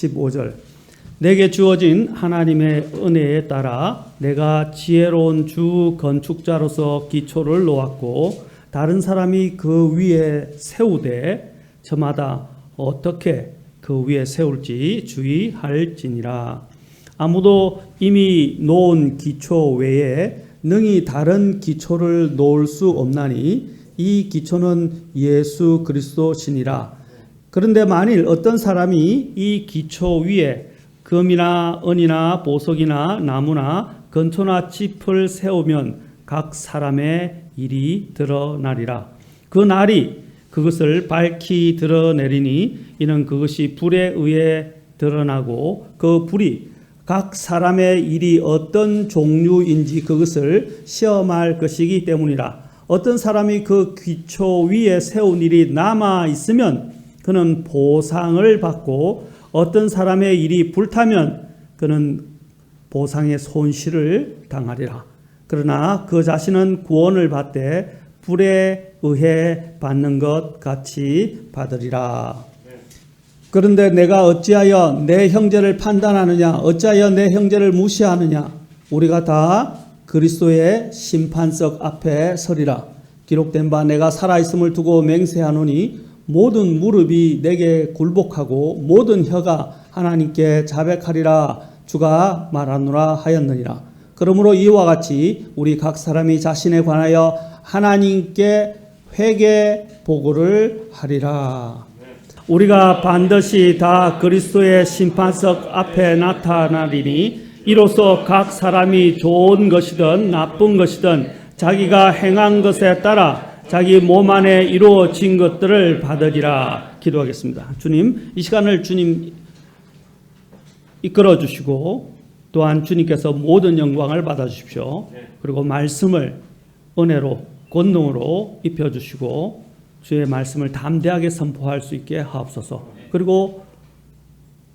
15절. 내게 주어진 하나님의 은혜에 따라 내가 지혜로운 주 건축자로서 기초를 놓았고 다른 사람이 그 위에 세우되 저마다 어떻게 그 위에 세울지 주의할지니라. 아무도 이미 놓은 기초 외에 능히 다른 기초를 놓을 수 없나니 이 기초는 예수 그리스도시니라. 그런데 만일 어떤 사람이 이 기초 위에 금이나 은이나 보석이나 나무나 건초나 짚을 세우면 각 사람의 일이 드러나리라. 그 날이 그것을 밝히 드러내리니 이는 그것이 불에 의해 드러나고 그 불이 각 사람의 일이 어떤 종류인지 그것을 시험할 것이기 때문이라. 어떤 사람이 그 기초 위에 세운 일이 남아 있으면 그는 보상을 받고 어떤 사람의 일이 불타면 그는 보상의 손실을 당하리라. 그러나 그 자신은 구원을 받되 불에 의해 받는 것 같이 받으리라. 그런데 내가 어찌하여 내 형제를 판단하느냐? 어찌하여 내 형제를 무시하느냐? 우리가 다 그리스도의 심판석 앞에 서리라. 기록된 바 내가 살아있음을 두고 맹세하노니 모든 무릎이 내게 굴복하고 모든 혀가 하나님께 자백하리라 주가 말하노라 하였느니라. 그러므로 이와 같이 우리 각 사람이 자신에 관하여 하나님께 회개 보고를 하리라. 우리가 반드시 다 그리스도의 심판석 앞에 나타나리니 이로써 각 사람이 좋은 것이든 나쁜 것이든 자기가 행한 것에 따라 자기 몸 안에 이루어진 것들을 받으리라. 기도하겠습니다. 주님, 이 시간을 주님 이끌어 주시고 또한 주님께서 모든 영광을 받아 주십시오. 그리고 말씀을 은혜로 권능으로 입혀 주시고 주의 말씀을 담대하게 선포할 수 있게 하옵소서. 그리고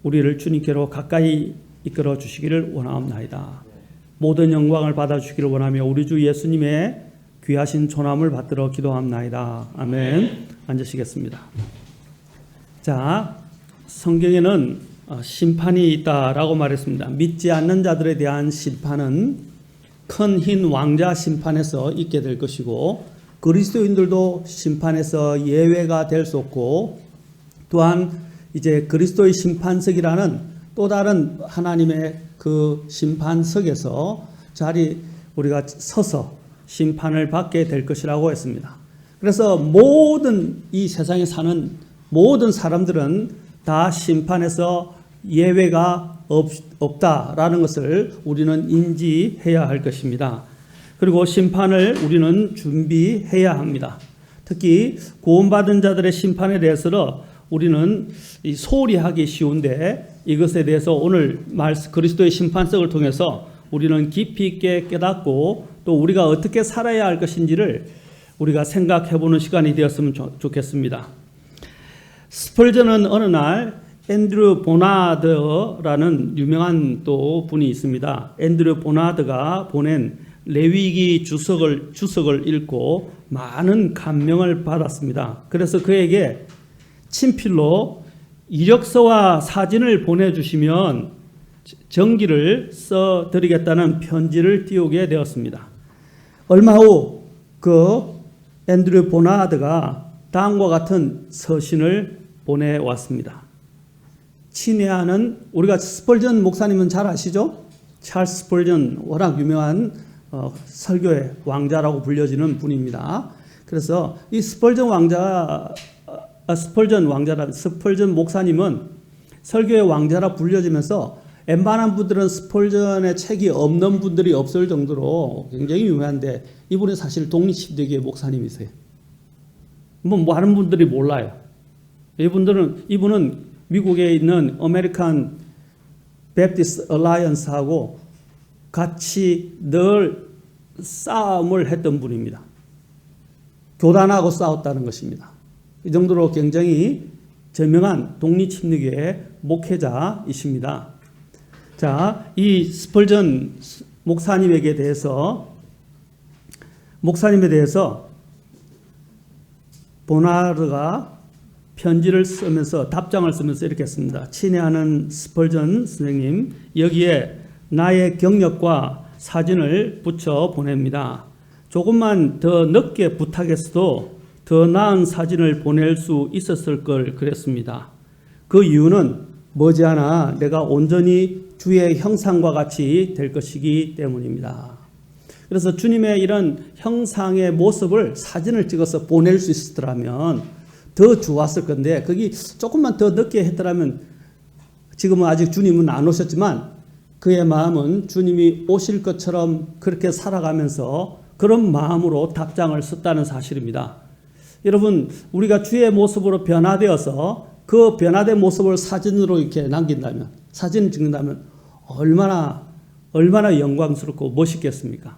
우리를 주님께로 가까이 이끌어 주시기를 원하옵나이다. 모든 영광을 받아 주시기를 원하며 우리 주 예수님의 귀하신 존함을 받들어 기도합나이다. 아멘. 앉으시겠습니다. 자, 성경에는 심판이 있다라고 말했습니다. 믿지 않는 자들에 대한 심판은 큰 흰 왕자 심판에서 있게 될 것이고 그리스도인들도 심판에서 예외가 될 수 없고 또한 이제 그리스도의 심판석이라는 또 다른 하나님의 그 심판석에서 우리가 서서 심판을 받게 될 것이라고 했습니다. 그래서 모든 이 세상에 사는 모든 사람들은 다 심판에서 예외가 없다라는 것을 우리는 인지해야 할 것입니다. 그리고 심판을 우리는 준비해야 합니다. 특히 구원받은 자들의 심판에 대해서는 우리는 소홀히 하기 쉬운데 이것에 대해서 오늘 그리스도의 심판석을 통해서 우리는 깊이 있게 깨닫고 또 우리가 어떻게 살아야 할 것인지를 우리가 생각해보는 시간이 되었으면 좋겠습니다. 스펄전은 어느 날 앤드류 보나드라는 유명한 또 분이 있습니다. 앤드류 보나드가 보낸 레위기 주석을 읽고 많은 감명을 받았습니다. 그래서 그에게 친필로 이력서와 사진을 보내주시면 정기를 써드리겠다는 편지를 띄우게 되었습니다. 얼마 후 그 앤드류 보나드가 다음과 같은 서신을 보내왔습니다. 친애하는 우리가 스펄전 목사님은 잘 아시죠? 찰스 스펄전 워낙 유명한 설교의 왕자라고 불려지는 분입니다. 그래서 이 스펄전 목사님은 설교의 왕자라 불려지면서 웬만한 분들은 스펄전의 책이 없는 분들이 없을 정도로 굉장히 유명한데 이분이 사실 독립신대교의 목사님이세요. 많은 분들이 몰라요. 이분은 미국에 있는 아메리칸 베프티스트 얼라이언스하고 같이 늘 싸움을 했던 분입니다. 교단하고 싸웠다는 것입니다. 이 정도로 굉장히 저명한 독립침례교의 목회자이십니다. 자, 이 스펄전 목사님에 대해서 보나드가 편지를 쓰면서 답장을 쓰면서 이렇게 했습니다. 친애하는 스펄전 선생님, 여기에 나의 경력과 사진을 붙여 보냅니다. 조금만 더 늦게 부탁했어도 더 나은 사진을 보낼 수 있었을 걸 그랬습니다. 그 이유는 머지않아 내가 온전히 주의 형상과 같이 될 것이기 때문입니다. 그래서 주님의 이런 형상의 모습을 사진을 찍어서 보낼 수 있었더라면 더 좋았을 건데, 거기 조금만 더 늦게 했더라면, 지금은 아직 주님은 안 오셨지만 그의 마음은 주님이 오실 것처럼 그렇게 살아가면서 그런 마음으로 답장을 썼다는 사실입니다. 여러분, 우리가 주의 모습으로 변화되어서 그 변화된 모습을 사진으로 이렇게 남긴다면, 사진을 찍는다면 얼마나 영광스럽고 멋있겠습니까?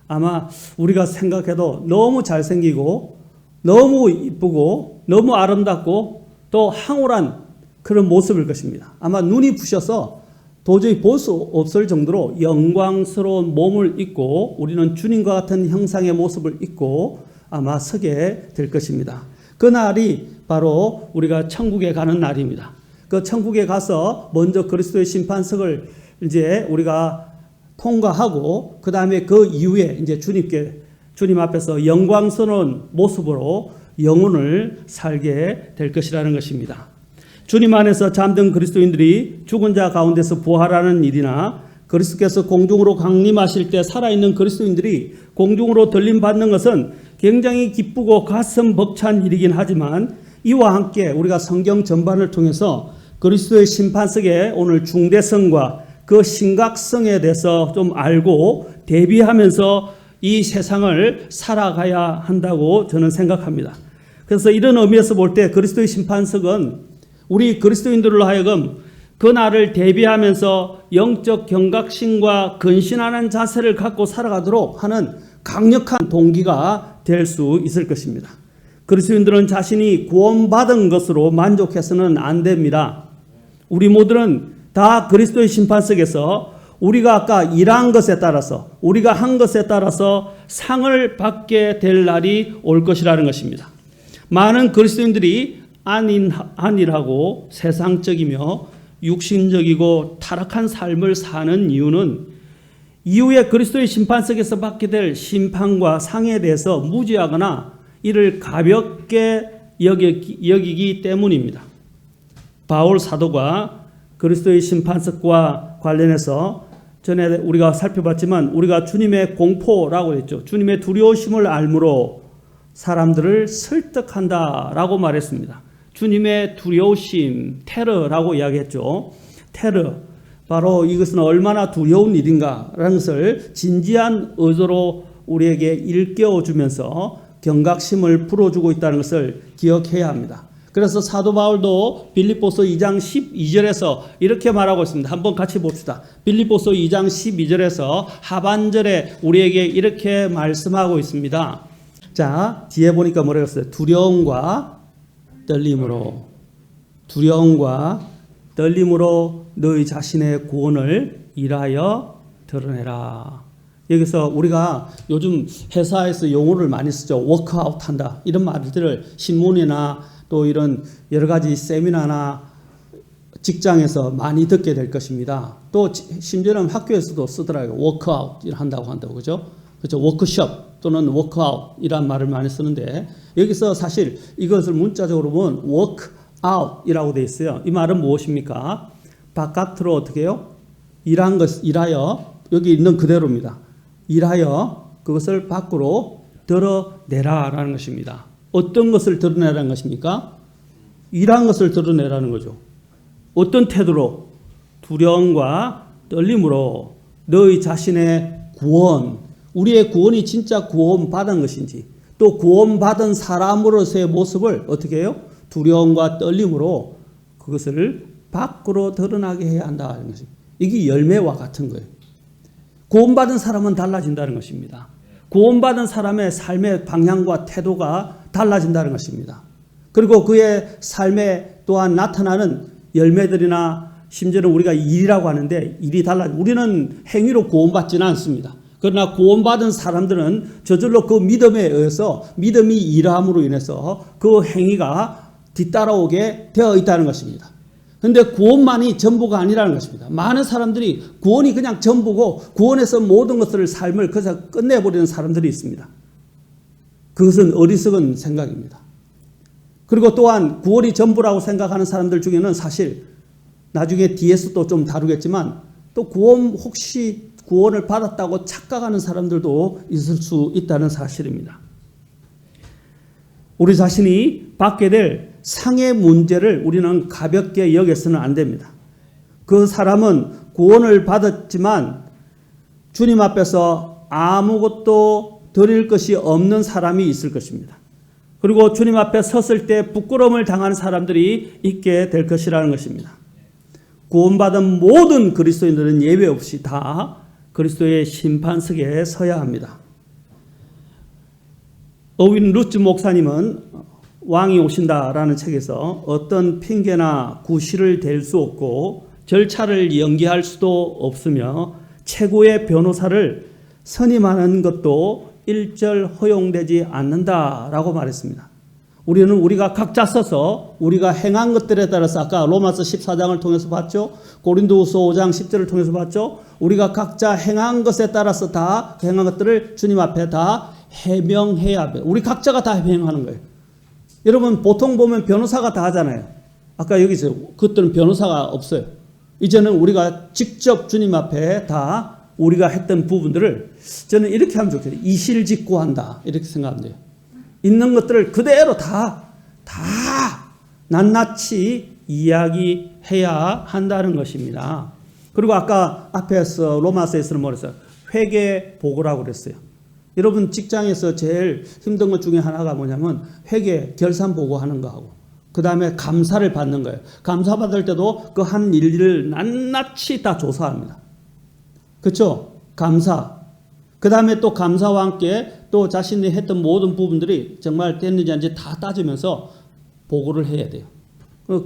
아마 우리가 생각해도 너무 잘생기고 너무 이쁘고 너무 아름답고 또 황홀한 그런 모습일 것입니다. 아마 눈이 부셔서 도저히 볼 수 없을 정도로 영광스러운 몸을 입고 우리는 주님과 같은 형상의 모습을 입고 아마 서게 될 것입니다. 그 날이 바로 우리가 천국에 가는 날입니다. 그 천국에 가서 먼저 그리스도의 심판석을 이제 우리가 통과하고 그 다음에 그 이후에 이제 주님 앞에서 영광스러운 모습으로 영혼을 살게 될 것이라는 것입니다. 주님 안에서 잠든 그리스도인들이 죽은 자 가운데서 부활하는 일이나 그리스도께서 공중으로 강림하실 때 살아있는 그리스도인들이 공중으로 들림받는 것은 굉장히 기쁘고 가슴 벅찬 일이긴 하지만 이와 함께 우리가 성경 전반을 통해서 그리스도의 심판석의 오늘 중대성과 그 심각성에 대해서 좀 알고 대비하면서 이 세상을 살아가야 한다고 저는 생각합니다. 그래서 이런 의미에서 볼 때 그리스도의 심판석은 우리 그리스도인들로 하여금 그 날을 대비하면서 영적 경각심과 근신하는 자세를 갖고 살아가도록 하는 강력한 동기가 될 수 있을 것입니다. 그리스도인들은 자신이 구원받은 것으로 만족해서는 안 됩니다. 우리 모두는 다 그리스도의 심판석에서 우리가 아까 일한 것에 따라서 우리가 한 것에 따라서 상을 받게 될 날이 올 것이라는 것입니다. 많은 그리스도인들이 안일하고 세상적이며 육신적이고 타락한 삶을 사는 이유는 이후에 그리스도의 심판석에서 받게 될 심판과 상에 대해서 무지하거나 이를 가볍게 여기기 때문입니다. 바울 사도가 그리스도의 심판석과 관련해서 전에 우리가 살펴봤지만 우리가 주님의 공포라고 했죠. 주님의 두려우심을 알므로 사람들을 설득한다라고 말했습니다. 주님의 두려우심, 테러라고 이야기했죠. 테러, 바로 이것은 얼마나 두려운 일인가라는 것을 진지한 의도로 우리에게 일깨워주면서 경각심을 불어주고 있다는 것을 기억해야 합니다. 그래서 사도 바울도 빌립보서 2장 12절에서 이렇게 말하고 있습니다. 한번 같이 봅시다. 빌립보서 2장 12절에서 하반절에 우리에게 이렇게 말씀하고 있습니다. 자, 뒤에 보니까 뭐라고 했어요? 두려움과 떨림으로 너희 자신의 구원을 일하여 드러내라. 여기서 우리가 요즘 회사에서 용어를 많이 쓰죠. 워크아웃 한다. 이런 말들을 신문이나 또 이런 여러 가지 세미나나 직장에서 많이 듣게 될 것입니다. 또 심지어는 학교에서도 쓰더라고요. 워크아웃 한다고 한다고. 그죠? 그렇죠. 워크숍 또는 워크아웃이란 말을 많이 쓰는데 여기서 사실 이것을 문자적으로 보면 워크아웃이라고 되어 있어요. 이 말은 무엇입니까? 바깥으로 어떻게 해요? 일하여 여기 있는 그대로입니다. 일하여 그것을 밖으로 드러내라라는 것입니다. 어떤 것을 드러내라는 것입니까? 일한 것을 드러내라는 거죠. 어떤 태도로? 두려움과 떨림으로 너희 자신의 구원, 우리의 구원이 진짜 구원받은 것인지 또 구원받은 사람으로서의 모습을 어떻게 해요? 두려움과 떨림으로 그것을 밖으로 드러나게 해야 한다는 것입니다. 이게 열매와 같은 거예요. 구원받은 사람은 달라진다는 것입니다. 구원받은 사람의 삶의 방향과 태도가 달라진다는 것입니다. 그리고 그의 삶에 또한 나타나는 열매들이나 심지어는 우리가 일이라고 하는데 일이 우리는 행위로 구원받지는 않습니다. 그러나 구원받은 사람들은 저절로 그 믿음에 의해서 믿음이 일함으로 인해서 그 행위가 뒤따라오게 되어 있다는 것입니다. 그런데 구원만이 전부가 아니라는 것입니다. 많은 사람들이 구원이 그냥 전부고 구원에서 모든 것을 삶을 그저 끝내버리는 사람들이 있습니다. 그것은 어리석은 생각입니다. 그리고 또한 구원이 전부라고 생각하는 사람들 중에는 사실 나중에 뒤에서 또 좀 다루겠지만 또 혹시 구원을 받았다고 착각하는 사람들도 있을 수 있다는 사실입니다. 우리 자신이 받게 될 상의 문제를 우리는 가볍게 여겨서는 안 됩니다. 그 사람은 구원을 받았지만 주님 앞에서 아무것도 드릴 것이 없는 사람이 있을 것입니다. 그리고 주님 앞에 섰을 때 부끄러움을 당하는 사람들이 있게 될 것이라는 것입니다. 구원받은 모든 그리스도인들은 예외 없이 다 그리스도의 심판석에 서야 합니다. 어윈 루츠 목사님은 왕이 오신다라는 책에서 어떤 핑계나 구실을 댈 수 없고 절차를 연기할 수도 없으며 최고의 변호사를 선임하는 것도 일절 허용되지 않는다라고 말했습니다. 우리가 각자 써서 우리가 행한 것들에 따라서 아까 로마서 14장을 통해서 봤죠. 고린도후서 5장 10절을 통해서 봤죠. 우리가 각자 행한 것에 따라서 다 행한 것들을 주님 앞에 다 해명해야 합니다. 우리 각자가 다 해명하는 거예요. 여러분 보통 보면 변호사가 다 하잖아요. 아까 여기서 그것들은 변호사가 없어요. 이제는 우리가 직접 주님 앞에 다 우리가 했던 부분들을 저는 이렇게 하면 좋겠어요. 이실직고한다 이렇게 생각하면 돼요. 있는 것들을 그대로 다 낱낱이 이야기해야 한다는 것입니다. 그리고 아까 앞에서 로마서에서는 뭐랬어요? 회개 보고라고 그랬어요. 여러분 직장에서 제일 힘든 것 중에 하나가 뭐냐면 회계 결산 보고하는 거하고 그 다음에 감사를 받는 거예요. 감사 받을 때도 그 한 일을 낱낱이 다 조사합니다. 그렇죠? 감사. 그 다음에 또 감사와 함께 또 자신이 했던 모든 부분들이 정말 됐는지 아닌지 다 따지면서 보고를 해야 돼요.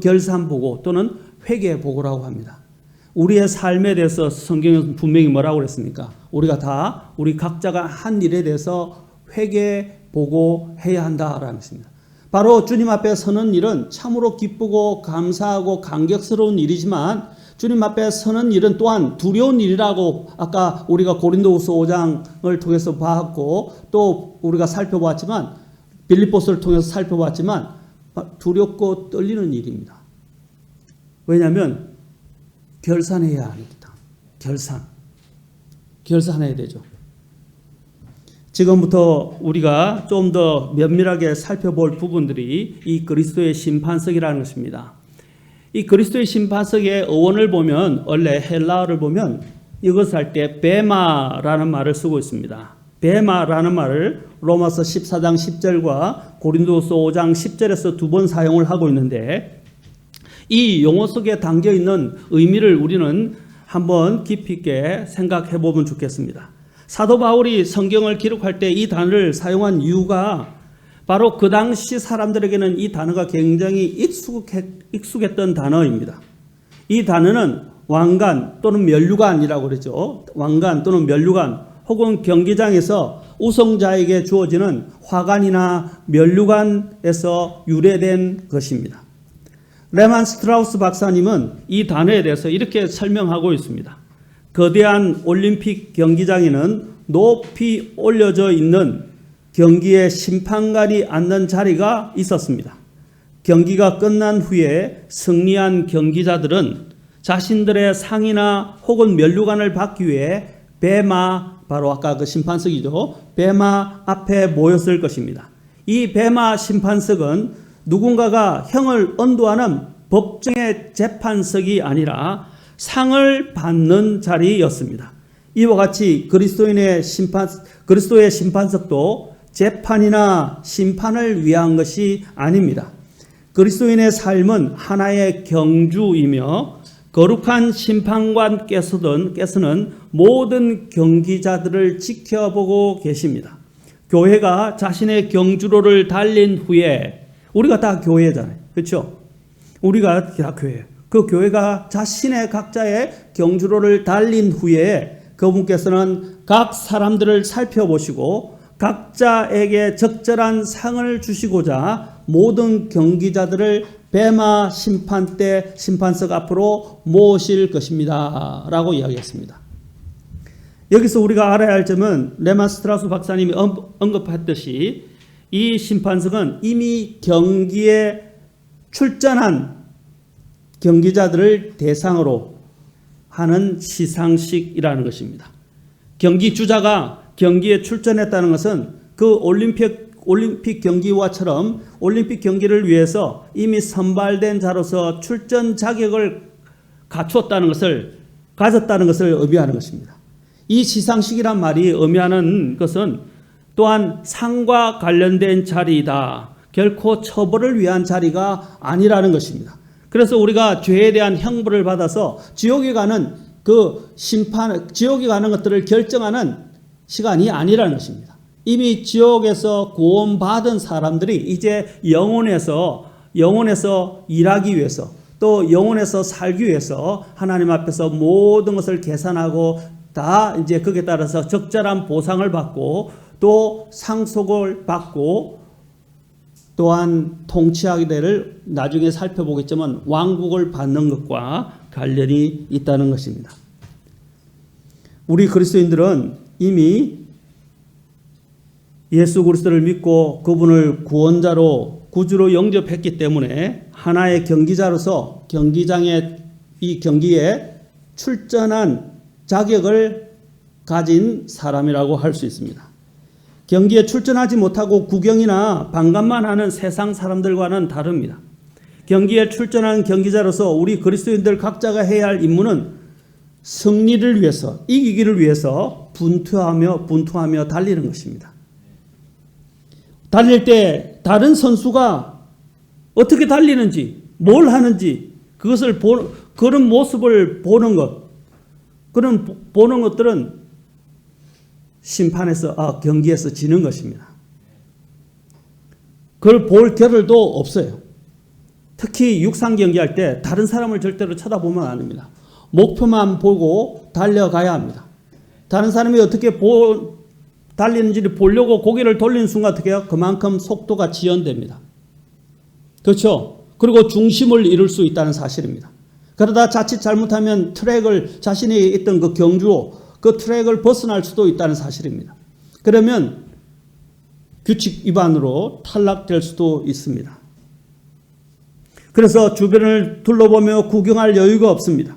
결산 보고 또는 회계 보고라고 합니다. 우리의 삶에 대해서 성경에서 분명히 뭐라고 그랬습니까? 우리 각자가 한 일에 대해서 회개 보고해야 한다라는 것입니다. 바로 주님 앞에 서는 일은 참으로 기쁘고 감사하고 감격스러운 일이지만 주님 앞에 서는 일은 또한 두려운 일이라고 아까 우리가 고린도후서 5장을 통해서 봤고 또 우리가 살펴봤지만 빌립보서를 통해서 살펴봤지만 두렵고 떨리는 일입니다. 왜냐하면 결산해야 합니다. 결산해야 되죠. 지금부터 우리가 좀 더 면밀하게 살펴볼 부분들이 이 그리스도의 심판석이라는 것입니다. 이 그리스도의 심판석의 어원을 보면 원래 헬라어를 보면 이것을 할 때 베마라는 말을 쓰고 있습니다. 베마라는 말을 로마서 14장 10절과 고린도서 5장 10절에서 두 번 사용을 하고 있는데 이 용어 속에 담겨 있는 의미를 우리는 한번 깊이 있게 생각해 보면 좋겠습니다. 사도 바울이 성경을 기록할 때 이 단어를 사용한 이유가 바로 그 당시 사람들에게는 이 단어가 굉장히 익숙했던 단어입니다. 이 단어는 왕관 또는 면류관이라고 그러죠. 왕관 또는 면류관 혹은 경기장에서 우승자에게 주어지는 화관이나 면류관에서 유래된 것입니다. 레만 스트라우스 박사님은 이 단어에 대해서 이렇게 설명하고 있습니다. 거대한 올림픽 경기장에는 높이 올려져 있는 경기의 심판관이 앉는 자리가 있었습니다. 경기가 끝난 후에 승리한 경기자들은 자신들의 상이나 혹은 면류관을 받기 위해 베마, 바로 아까 그 심판석이죠. 베마 앞에 모였을 것입니다. 이 베마 심판석은 누군가가 형을 언도하는 법정의 재판석이 아니라 상을 받는 자리였습니다. 이와 같이 그리스도의 심판석도 재판이나 심판을 위한 것이 아닙니다. 그리스도인의 삶은 하나의 경주이며 거룩한 심판관께서는 모든 경기자들을 지켜보고 계십니다. 교회가 자신의 경주로를 달린 후에 우리가 다 교회잖아요. 그렇죠? 우리가 다 교회예요. 그 교회가 자신의 각자의 경주로를 달린 후에 그분께서는 각 사람들을 살펴보시고 각자에게 적절한 상을 주시고자 모든 경기자들을 베마 심판대 심판석 앞으로 모실 것입니다. 라고 이야기했습니다. 여기서 우리가 알아야 할 점은 레만 스트라우스 박사님이 언급했듯이 이 심판석은 이미 경기에 출전한 경기자들을 대상으로 하는 시상식이라는 것입니다. 경기 주자가 경기에 출전했다는 것은 그 올림픽 경기와처럼 올림픽 경기를 위해서 이미 선발된 자로서 출전 자격을 가졌다는 것을 의미하는 것입니다. 이 시상식이란 말이 의미하는 것은 또한 상과 관련된 자리이다. 결코 처벌을 위한 자리가 아니라는 것입니다. 그래서 우리가 죄에 대한 형벌을 받아서 지옥에 가는 지옥에 가는 것들을 결정하는 시간이 아니라는 것입니다. 이미 지옥에서 구원받은 사람들이 이제 영혼에서 일하기 위해서 또 영혼에서 살기 위해서 하나님 앞에서 모든 것을 계산하고 다 이제 거기에 따라서 적절한 보상을 받고 또 상속을 받고 또한 통치하게 되를 나중에 살펴보겠지만 왕국을 받는 것과 관련이 있다는 것입니다. 우리 그리스도인들은 이미 예수 그리스도를 믿고 그분을 구원자로 구주로 영접했기 때문에 하나의 경기자로서 경기장의 이 경기에 출전한 자격을 가진 사람이라고 할 수 있습니다. 경기에 출전하지 못하고 구경이나 방관만 하는 세상 사람들과는 다릅니다. 경기에 출전하는 경기자로서 우리 그리스도인들 각자가 해야 할 임무는 승리를 위해서, 이기기를 위해서 분투하며 달리는 것입니다. 달릴 때 다른 선수가 어떻게 달리는지, 뭘 하는지 그런 모습을 보는 것들은 심판에서 경기에서 지는 것입니다. 그걸 볼 겨를도 없어요. 특히 육상 경기할 때 다른 사람을 절대로 쳐다보면 안 됩니다. 목표만 보고 달려가야 합니다. 다른 사람이 어떻게 달리는지를 보려고 고개를 돌리는 순간 어떻게 해요? 그만큼 속도가 지연됩니다. 그렇죠? 그리고 중심을 잃을 수 있다는 사실입니다. 그러다 자칫 잘못하면 자신이 있던 그 경주로 그 트랙을 벗어날 수도 있다는 사실입니다. 그러면 규칙 위반으로 탈락될 수도 있습니다. 그래서 주변을 둘러보며 구경할 여유가 없습니다.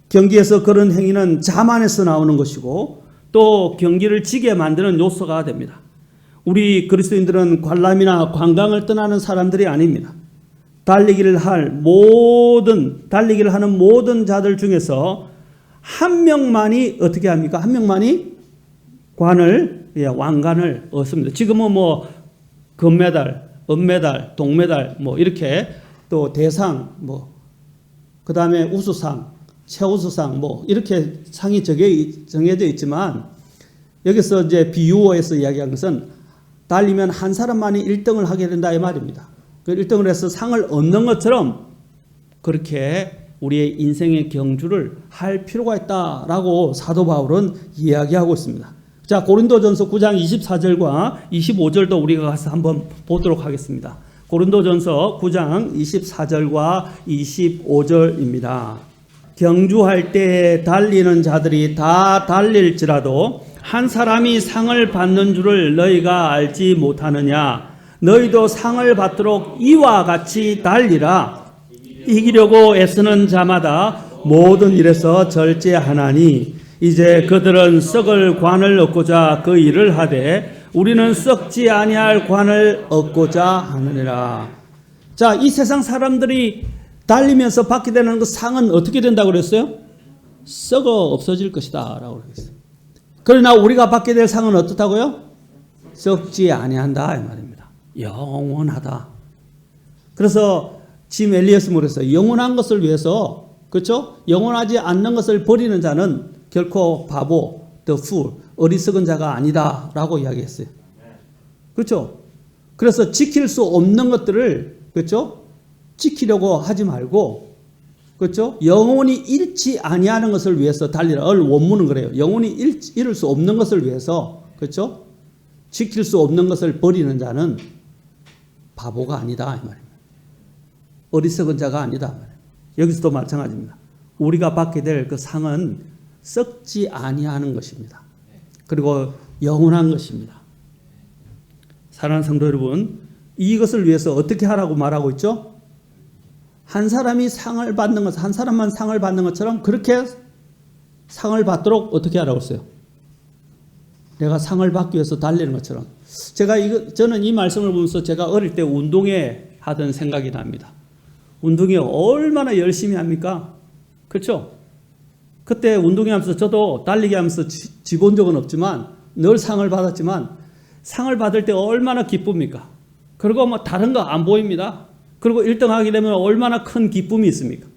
경기에서 그런 행위는 자만에서 나오는 것이고 또 경기를 지게 만드는 요소가 됩니다. 우리 그리스도인들은 관람이나 관광을 떠나는 사람들이 아닙니다. 달리기를 하는 모든 자들 중에서 한 명만이 어떻게 합니까? 한 명만이 왕관을 얻습니다. 지금은 금메달, 은메달, 동메달 이렇게 또 대상 그다음에 우수상, 최우수상 이렇게 상이 정해져 있지만 여기서 이제 비유어에서 이야기한 것은 달리면 한 사람만이 1등을 하게 된다 이 말입니다. 그 1등을 해서 상을 얻는 것처럼 그렇게 우리의 인생의 경주를 할 필요가 있다라고 사도 바울은 이야기하고 있습니다. 자, 고린도전서 9장 24절과 25절도 우리가 가서 한번 보도록 하겠습니다. 고린도전서 9장 24절과 25절입니다. 경주할 때 달리는 자들이 다 달릴지라도 한 사람이 상을 받는 줄을 너희가 알지 못하느냐? 너희도 상을 받도록 이와 같이 달리라. 이기려고 애쓰는 자마다 모든 일에서 절제하나니 이제 그들은 썩을 관을 얻고자 그 일을 하되 우리는 썩지 아니할 관을 얻고자 하느니라. 자, 이 세상 사람들이 달리면서 받게 되는 그 상은 어떻게 된다고 그랬어요? 썩어 없어질 것이다 라고 그랬어요. 그러나 우리가 받게 될 상은 어떻다고요? 썩지 아니한다 이 말입니다. 영원하다. 그래서 짐 엘리어스 물에서 영원한 것을 위해서, 그렇죠? 영원하지 않는 것을 버리는 자는 결코 바보, the fool, 어리석은 자가 아니다라고 이야기했어요. 그렇죠? 그래서 지킬 수 없는 것들을, 그렇죠? 지키려고 하지 말고, 그렇죠? 영원히 잃지 아니하는 것을 위해서 달리라. 원문은 그래요. 영원히 잃을 수 없는 것을 위해서, 그렇죠? 지킬 수 없는 것을 버리는 자는 바보가 아니다 이 말입니다. 어리석은 자가 아니다 말입니다. 여기서도 마찬가지입니다. 우리가 받게 될 그 상은 썩지 아니하는 것입니다. 그리고 영원한 것입니다. 사랑하는 성도 여러분, 이것을 위해서 어떻게 하라고 말하고 있죠? 한 사람이 상을 받는 것, 한 사람만 상을 받는 것처럼 그렇게 상을 받도록 어떻게 하라고 했어요? 내가 상을 받기 위해서 달리는 것처럼. 저는 이 말씀을 보면서 제가 어릴 때 운동회 하던 생각이 납니다. 운동회 얼마나 열심히 합니까? 그렇죠? 그때 운동회 하면서 저도 달리기 하면서 지본 적은 없지만 늘 상을 받았지만 상을 받을 때 얼마나 기쁩니까? 그리고 뭐 다른 거 안 보입니다. 그리고 1등 하게 되면 얼마나 큰 기쁨이 있습니까?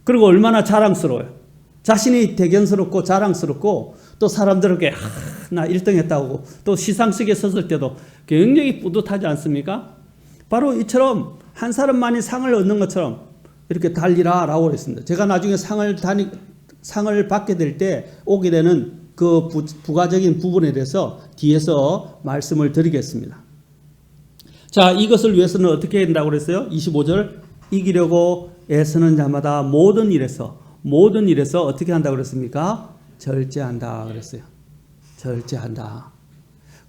그리고 얼마나 자랑스러워요. 자신이 대견스럽고 자랑스럽고 또 사람들에게 나 1등 했다고 또 시상식에 섰을 때도 굉장히 뿌듯하지 않습니까? 바로 이처럼 한 사람만이 상을 얻는 것처럼 이렇게 달리라라고 그랬습니다. 제가 나중에 상을 받게 될 때 오게 되는 그 부가적인 부분에 대해서 뒤에서 말씀을 드리겠습니다. 자, 이것을 위해서는 어떻게 한다고 그랬어요? 25절, 이기려고 애쓰는 자마다 모든 일에서 어떻게 한다고 그랬습니까? 절제한다 그랬어요. 절제한다.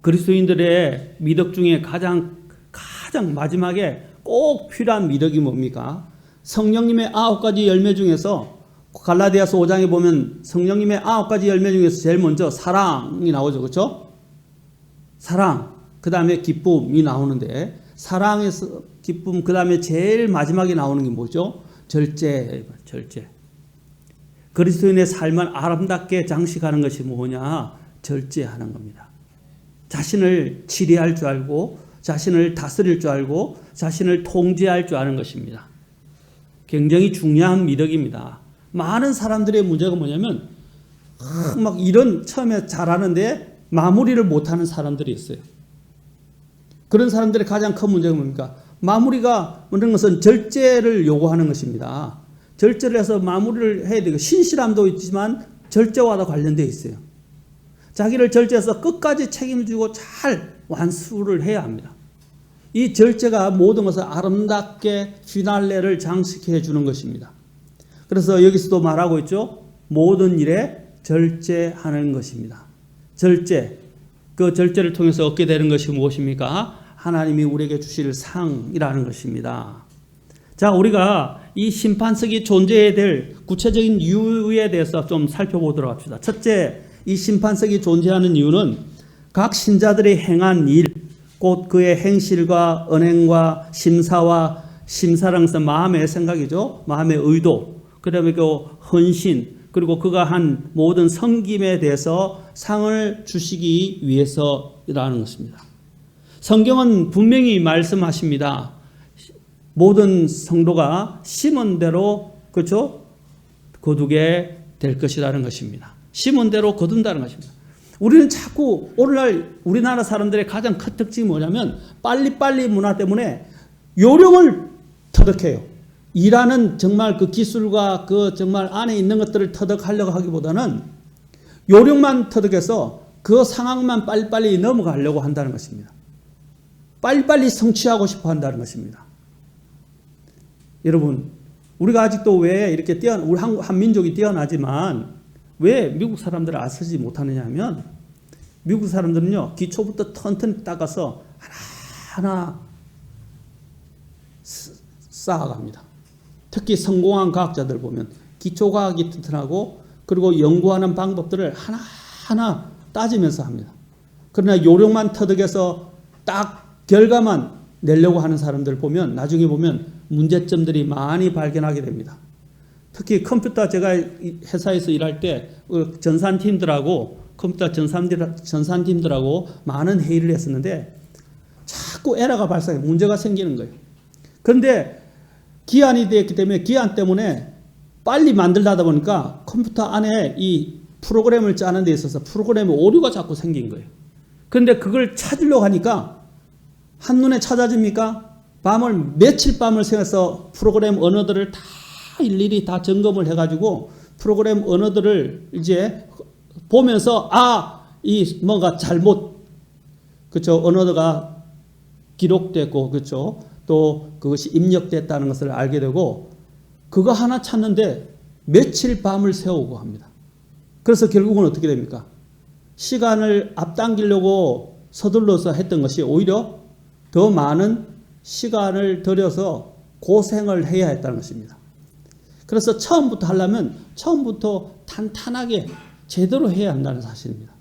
그리스도인들의 미덕 중에 가장 마지막에 꼭 필요한 미덕이 뭡니까? 성령님의 9가지 열매 중에서 갈라디아서 5장에 보면 성령님의 9가지 열매 중에서 제일 먼저 사랑이 나오죠. 그렇죠? 사랑, 그 다음에 기쁨이 나오는데 사랑에서 기쁨, 그 다음에 제일 마지막에 나오는 게 뭐죠? 절제. 그리스도인의 삶을 아름답게 장식하는 것이 뭐냐? 절제하는 겁니다. 자신을 치리할 줄 알고 자신을 다스릴 줄 알고 자신을 통제할 줄 아는 것입니다. 굉장히 중요한 미덕입니다. 많은 사람들의 문제가 뭐냐면 막 이런 처음에 잘하는데 마무리를 못하는 사람들이 있어요. 그런 사람들의 가장 큰 문제가 뭡니까? 마무리가 그런 것은 절제를 요구하는 것입니다. 절제를 해서 마무리를 해야 되고 신실함도 있지만 절제와도 관련되어 있어요. 자기를 절제해서 끝까지 책임을 지고 잘 완수를 해야 합니다. 이 절제가 모든 것을 아름답게 피날레를 장식해 주는 것입니다. 그래서 여기서도 말하고 있죠. 모든 일에 절제하는 것입니다. 절제. 그 절제를 통해서 얻게 되는 것이 무엇입니까? 하나님이 우리에게 주실 상이라는 것입니다. 자, 우리가 이 심판석이 존재해야 될 구체적인 이유에 대해서 좀 살펴보도록 합시다. 첫째, 이 심판석이 존재하는 이유는 각 신자들이 행한 일, 곧 그의 행실과 언행과 심사와 심사랑서 마음의 생각이죠. 마음의 의도, 그 다음에 그 헌신, 그리고 그가 한 모든 섬김에 대해서 상을 주시기 위해서라는 것입니다. 성경은 분명히 말씀하십니다. 모든 성도가 심은 대로, 그렇죠? 거두게 될 것이라는 것입니다. 심은 대로 거둔다는 것입니다. 우리는 자꾸 오늘날 우리나라 사람들의 가장 큰 특징이 뭐냐면 빨리빨리 문화 때문에 요령을 터득해요. 일하는 정말 그 기술과 그 정말 안에 있는 것들을 터득하려고 하기보다는 요령만 터득해서 그 상황만 빨리빨리 넘어가려고 한다는 것입니다. 빨리빨리 성취하고 싶어 한다는 것입니다. 여러분, 우리가 아직도 왜 이렇게 우리 한민족이 뛰어나지만 왜 미국 사람들을 아쓰지 못하느냐 하면 미국 사람들은요, 기초부터 튼튼히 닦아서 하나하나 쌓아갑니다. 특히 성공한 과학자들 보면 기초과학이 튼튼하고 그리고 연구하는 방법들을 하나하나 따지면서 합니다. 그러나 요령만 터득해서 딱 결과만 내려고 하는 사람들 보면 나중에 보면 문제점들이 많이 발견하게 됩니다. 특히 컴퓨터, 제가 회사에서 일할 때 전산팀들하고 컴퓨터 전산팀들하고 많은 회의를 했었는데 자꾸 에러가 발생해 문제가 생기는 거예요. 그런데 기한이 되었기 때문에 기한 때문에 빨리 만들다 보니까 컴퓨터 안에 이 프로그램을 짜는 데 있어서 프로그램에 오류가 자꾸 생긴 거예요. 그런데 그걸 찾으려고 하니까 한눈에 찾아집니까? 며칠 밤을 새워서 프로그램 언어들을 다 일일이 다 점검을 해가지고 프로그램 언어들을 이제 보면서 이 뭔가 잘못, 그렇죠? 언어가 기록됐고, 그렇죠? 또 그것이 입력됐다는 것을 알게 되고 그거 하나 찾는데 며칠 밤을 새우고 합니다. 그래서 결국은 어떻게 됩니까? 시간을 앞당기려고 서둘러서 했던 것이 오히려 더 많은 시간을 들여서 고생을 해야 했다는 것입니다. 그래서 처음부터 하려면 처음부터 탄탄하게 제대로 해야 한다는 사실입니다.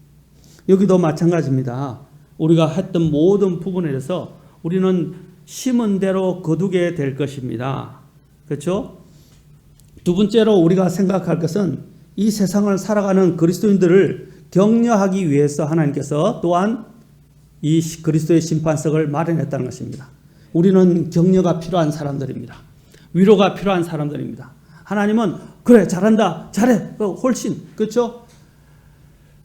여기도 마찬가지입니다. 우리가 했던 모든 부분에 대해서 우리는 심은 대로 거두게 될 것입니다. 그렇죠? 두 번째로 우리가 생각할 것은 이 세상을 살아가는 그리스도인들을 격려하기 위해서 하나님께서 또한 이 그리스도의 심판석을 마련했다는 것입니다. 우리는 격려가 필요한 사람들입니다. 위로가 필요한 사람들입니다. 하나님은 그래 잘한다 잘해 훨씬 그렇죠?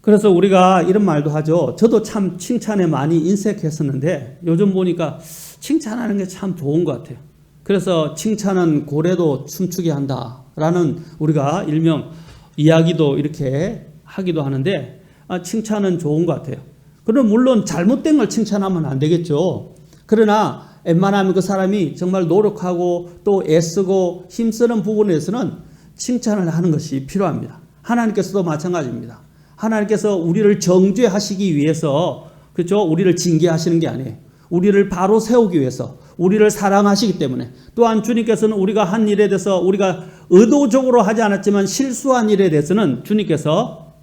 그래서 우리가 이런 말도 하죠. 저도 참 칭찬에 많이 인색했었는데 요즘 보니까 칭찬하는 게 참 좋은 것 같아요. 그래서 칭찬은 고래도 춤추게 한다라는 우리가 일명 이야기도 이렇게 하기도 하는데 칭찬은 좋은 것 같아요. 그럼 물론 잘못된 걸 칭찬하면 안 되겠죠. 그러나 웬만하면 그 사람이 정말 노력하고 또 애쓰고 힘쓰는 부분에서는 칭찬을 하는 것이 필요합니다. 하나님께서도 마찬가지입니다. 하나님께서 우리를 정죄하시기 위해서 그렇죠? 우리를 징계하시는 게 아니에요. 우리를 바로 세우기 위해서 우리를 사랑하시기 때문에 또한 주님께서는 우리가 한 일에 대해서 우리가 의도적으로 하지 않았지만 실수한 일에 대해서는 주님께서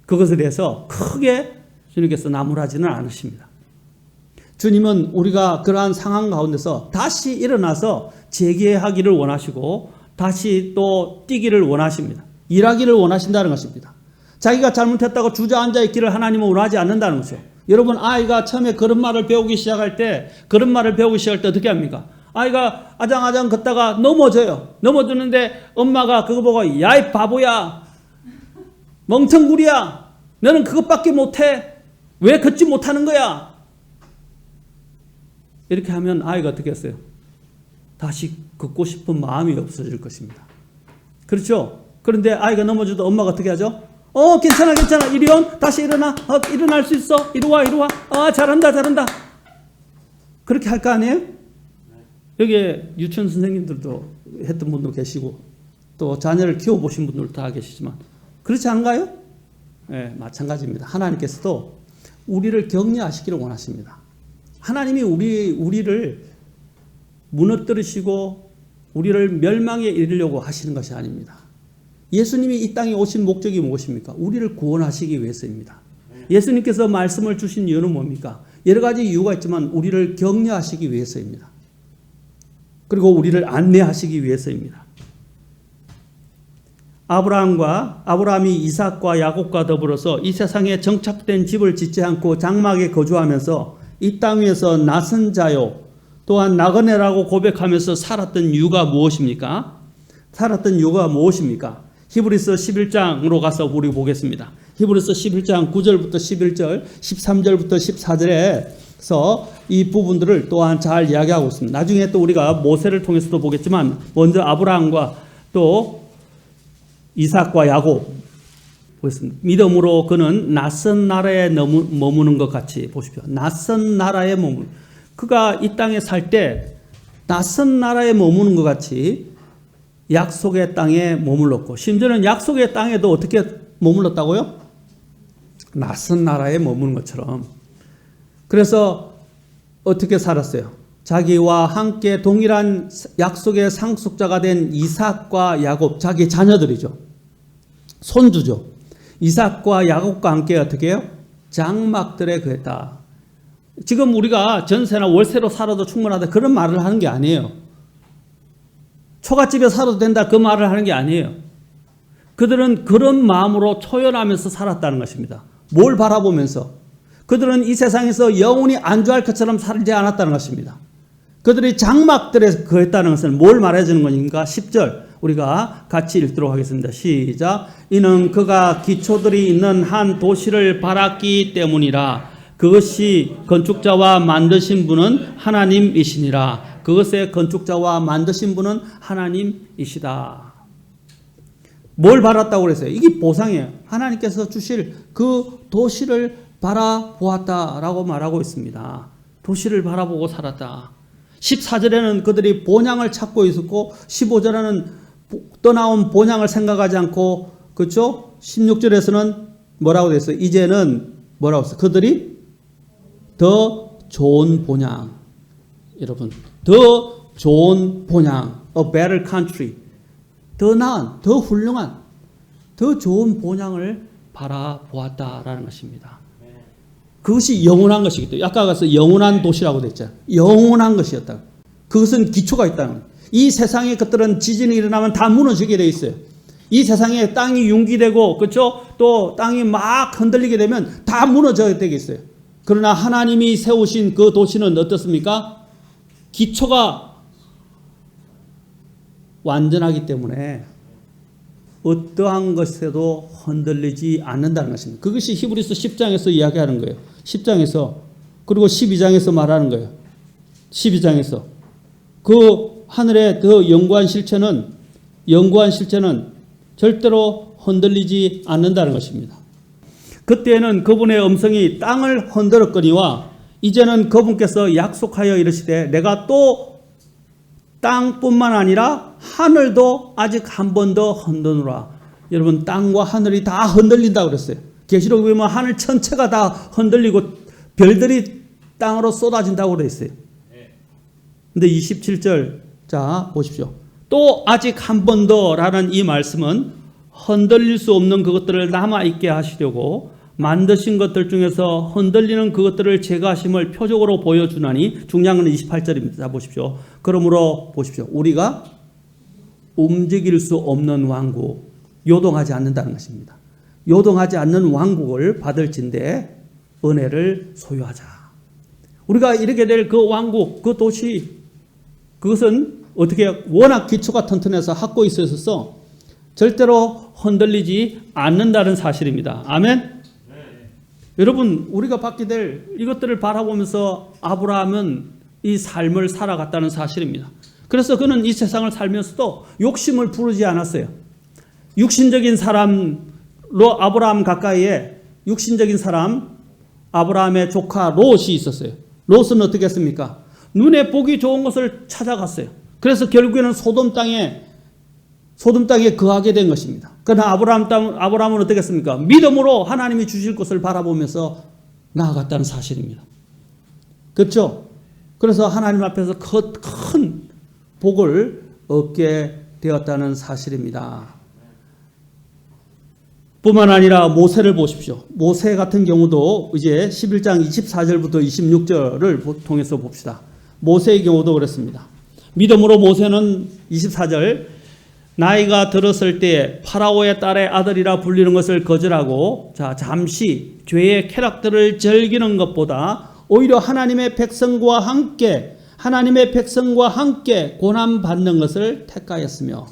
그것에 대해서 크게 주님께서 나무라지는 않으십니다. 주님은 우리가 그러한 상황 가운데서 다시 일어나서 재개하기를 원하시고 다시 또 뛰기를 원하십니다. 일하기를 원하신다는 것입니다. 자기가 잘못했다고 주저앉아 있기를 하나님은 원하지 않는다는 거죠. 여러분 아이가 처음에 걸음마를 배우기 시작할 때 어떻게 합니까? 아이가 아장아장 걷다가 넘어져요. 넘어지는데 엄마가 그거 보고 야 이 바보야 멍텅구리야 너는 그것밖에 못해 왜 걷지 못하는 거야? 이렇게 하면 아이가 어떻게 했어요? 다시 걷고 싶은 마음이 없어질 것입니다. 그렇죠? 그런데 아이가 넘어져도 엄마가 어떻게 하죠? 괜찮아 이리 온 다시 일어나 일어날 수 있어 이리 와 잘한다 그렇게 할 거 아니에요? 여기에 유치원 선생님들도 했던 분도 계시고 또 자녀를 키워보신 분들도 다 계시지만 그렇지 않은가요? 네, 마찬가지입니다. 하나님께서도 우리를 격려하시기를 원하십니다. 하나님이 우리를 무너뜨리시고 우리를 멸망에 이르려고 하시는 것이 아닙니다. 예수님이 이 땅에 오신 목적이 무엇입니까? 우리를 구원하시기 위해서입니다. 예수님께서 말씀을 주신 이유는 뭡니까? 여러 가지 이유가 있지만 우리를 격려하시기 위해서입니다. 그리고 우리를 안내하시기 위해서입니다. 아브라함이 이삭과 야곱과 더불어서 이 세상에 정착된 집을 짓지 않고 장막에 거주하면서 이 땅 위에서 낯선 자요 또한 나그네라고 고백하면서 살았던 이유가 무엇입니까? 히브리서 11장으로 가서 우리 보겠습니다. 히브리서 11장 9절부터 11절, 13절부터 14절에서 이 부분들을 또한 잘 이야기하고 있습니다. 나중에 또 우리가 모세를 통해서도 보겠지만 먼저 아브라함과 또 이삭과 야곱 보겠습니다. 믿음으로 그는 낯선 나라에 머무는 것 같이 보십시오. 낯선 나라에 머무는 그가 이 땅에 살 때 낯선 나라에 머무는 것 같이 약속의 땅에 머물렀고 심지어는 약속의 땅에도 어떻게 머물렀다고요? 낯선 나라에 머무는 것처럼. 그래서 어떻게 살았어요? 자기와 함께 동일한 약속의 상속자가 된 이삭과 야곱, 자기 자녀들이죠. 손주죠. 이삭과 야곱과 함께 어떻게 해요? 장막들에 거했다. 지금 우리가 전세나 월세로 살아도 충분하다 그런 말을 하는 게 아니에요. 초가집에 살아도 된다 그 말을 하는 게 아니에요. 그들은 그런 마음으로 초연하면서 살았다는 것입니다. 뭘 바라보면서? 그들은 이 세상에서 영원히 안주할 것처럼 살지 않았다는 것입니다. 그들이 장막들에 거했다는 것은 뭘 말해주는 것인가? 10절 우리가 같이 읽도록 하겠습니다. 시작. 이는 그가 기초들이 있는 한 도시를 바랐기 때문이라. 그것이 건축자와 만드신 분은 하나님이시니라. 그것의 건축자와 만드신 분은 하나님이시다. 뭘 바랐다고 그랬어요? 이게 보상이에요. 하나님께서 주실 그 도시를 바라보았다라고 말하고 있습니다. 도시를 바라보고 살았다. 14절에는 그들이 본향을 찾고 있었고 15절에는 떠나온 본향을 생각하지 않고 그렇죠? 16절에서는 뭐라고 되어 있어요? 이제는 뭐라고 했어요? 그들이 더 좋은 본향. 여러분, 더 좋은 본향, a better country. 더 나은, 더 훌륭한, 더 좋은 본향을 바라보았다라는 것입니다. 그것이 영원한 것이기 때문에 아까 가서 영원한 도시라고 됐죠. 영원한 것이었다. 그것은 기초가 있다는 거예요. 이 세상의 것들은 지진이 일어나면 다 무너지게 돼 있어요. 이 세상에 땅이 융기되고 그렇죠? 또 땅이 막 흔들리게 되면 다 무너져야 되겠어요. 그러나 하나님이 세우신 그 도시는 어떻습니까? 기초가 완전하기 때문에 어떠한 것에도 흔들리지 않는다는 것입니다. 그것이 히브리서 10장에서 이야기하는 거예요. 10장에서 그리고 12장에서 말하는 거예요. 12장에서 그 하늘의 더 영구한 실체는 절대로 흔들리지 않는다는 것입니다. 그때는 그분의 음성이 땅을 흔들었거니와 이제는 그분께서 약속하여 이르시되 내가 또 땅뿐만 아니라 하늘도 아직 한 번 더 흔드노라. 여러분 땅과 하늘이 다 흔들린다고 그랬어요. 계시록에 보면 하늘 전체가 다 흔들리고 별들이 땅으로 쏟아진다고 그랬어요. 근데 27절 자 보십시오. 또 아직 한 번 더라는 이 말씀은 흔들릴 수 없는 그것들을 남아있게 하시려고 만드신 것들 중에서 흔들리는 그것들을 제거하심을 표적으로 보여주나니 중요한 건 28절입니다. 보십시오. 그러므로 보십시오. 우리가 움직일 수 없는 왕국, 요동하지 않는다는 것입니다. 요동하지 않는 왕국을 받을진대 은혜를 소유하자. 우리가 이렇게 될 그 왕국, 그 도시, 그것은 어떻게 워낙 기초가 튼튼해서 갖고 있어서 절대로 흔들리지 않는다는 사실입니다. 아멘. 여러분 우리가 받게 될 이것들을 바라보면서 아브라함은 이 삶을 살아갔다는 사실입니다. 그래서 그는 이 세상을 살면서도 욕심을 부르지 않았어요. 육신적인 사람로 아브라함 가까이에 육신적인 사람 아브라함의 조카 롯이 있었어요. 롯은 어떻게 했습니까? 눈에 보기 좋은 것을 찾아갔어요. 그래서 결국에는 소돔 땅에 거하게 된 것입니다. 그러나 아브라함은 어떻게 했습니까? 믿음으로 하나님이 주실 것을 바라보면서 나아갔다는 사실입니다. 그렇죠? 그래서 하나님 앞에서 큰 복을 얻게 되었다는 사실입니다. 뿐만 아니라 모세를 보십시오. 모세 같은 경우도 이제 11장 24절부터 26절을 통해서 봅시다. 모세의 경우도 그렇습니다. 믿음으로 모세는 24절 나이가 들었을 때 파라오의 딸의 아들이라 불리는 것을 거절하고 잠시 죄의 쾌락들을 즐기는 것보다 오히려 하나님의 백성과 함께 고난 받는 것을 택하였으며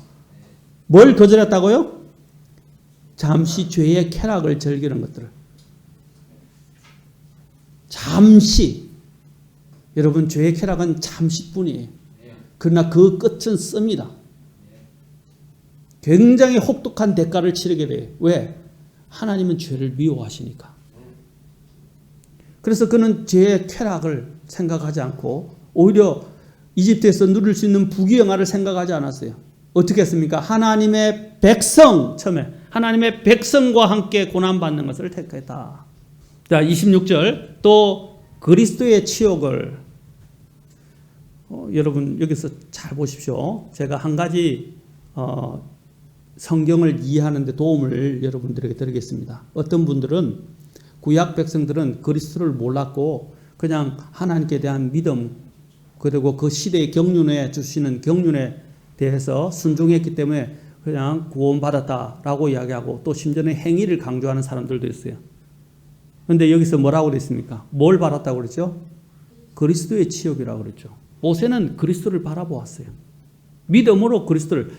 뭘 거절했다고요? 잠시 죄의 쾌락을 즐기는 것들을 잠시 여러분 죄의 쾌락은 잠시뿐이에요. 그러나 그 끝은 씁니다. 굉장히 혹독한 대가를 치르게 돼요. 왜? 하나님은 죄를 미워하시니까. 그래서 그는 죄의 쾌락을 생각하지 않고 오히려 이집트에서 누릴 수 있는 부귀영화를 생각하지 않았어요. 어떻게 했습니까? 하나님의 백성, 처음에 하나님의 백성과 함께 고난받는 것을 택했다. 자, 26절 또 그리스도의 치욕을 여러분 여기서 잘 보십시오. 제가 한 가지 성경을 이해하는 데 도움을 여러분들에게 드리겠습니다. 어떤 분들은 구약 백성들은 그리스도를 몰랐고 그냥 하나님께 대한 믿음 그리고 그 시대의 경륜에 주시는 경륜에 대해서 순종했기 때문에 그냥 구원받았다라고 이야기하고 또 심지어는 행위를 강조하는 사람들도 있어요. 그런데 여기서 뭐라고 그랬습니까? 뭘 받았다고 그랬죠? 그리스도의 치욕이라고 그랬죠. 모세는 그리스도를 바라보았어요. 믿음으로 그리스도를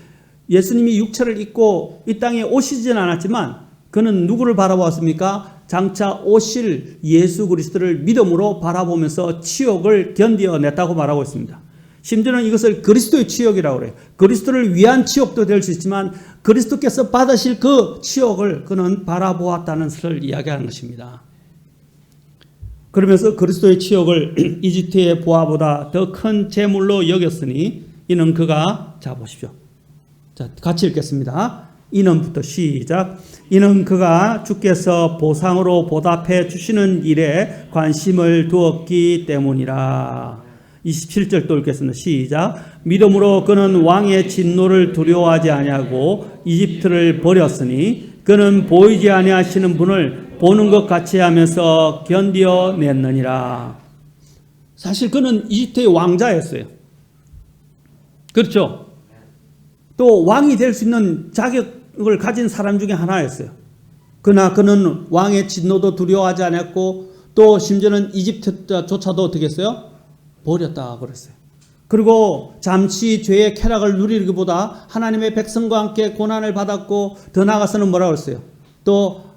예수님이 육체를 입고 이 땅에 오시지는 않았지만 그는 누구를 바라보았습니까? 장차 오실 예수 그리스도를 믿음으로 바라보면서 치욕을 견뎌냈다고 말하고 있습니다. 심지어는 이것을 그리스도의 치욕이라고 그래요. 그리스도를 위한 치욕도 될 수 있지만 그리스도께서 받으실 그 치욕을 그는 바라보았다는 것을 이야기하는 것입니다. 그러면서 그리스도의 치욕을 이집트의 보화보다 더 큰 재물로 여겼으니 이는 그가, 자 보십시오. 자, 같이 읽겠습니다. 이는부터 시작. 이는 그가 주께서 보상으로 보답해 주시는 일에 관심을 두었기 때문이라. 27절 또 읽겠습니다. 시작. 믿음으로 그는 왕의 진노를 두려워하지 아니하고 이집트를 버렸으니 그는 보이지 아니하시는 분을 보는 것 같이 하면서 견디어냈느니라. 사실 그는 이집트의 왕자였어요. 그렇죠? 또 왕이 될 수 있는 자격을 가진 사람 중에 하나였어요. 그러나 그는 왕의 진노도 두려워하지 않았고 또 심지어는 이집트조차도 어떻게 했어요? 버렸다 그랬어요. 그리고 잠시 죄의 쾌락을 누리기보다 하나님의 백성과 함께 고난을 받았고 더 나아가서는 뭐라고 했어요? 또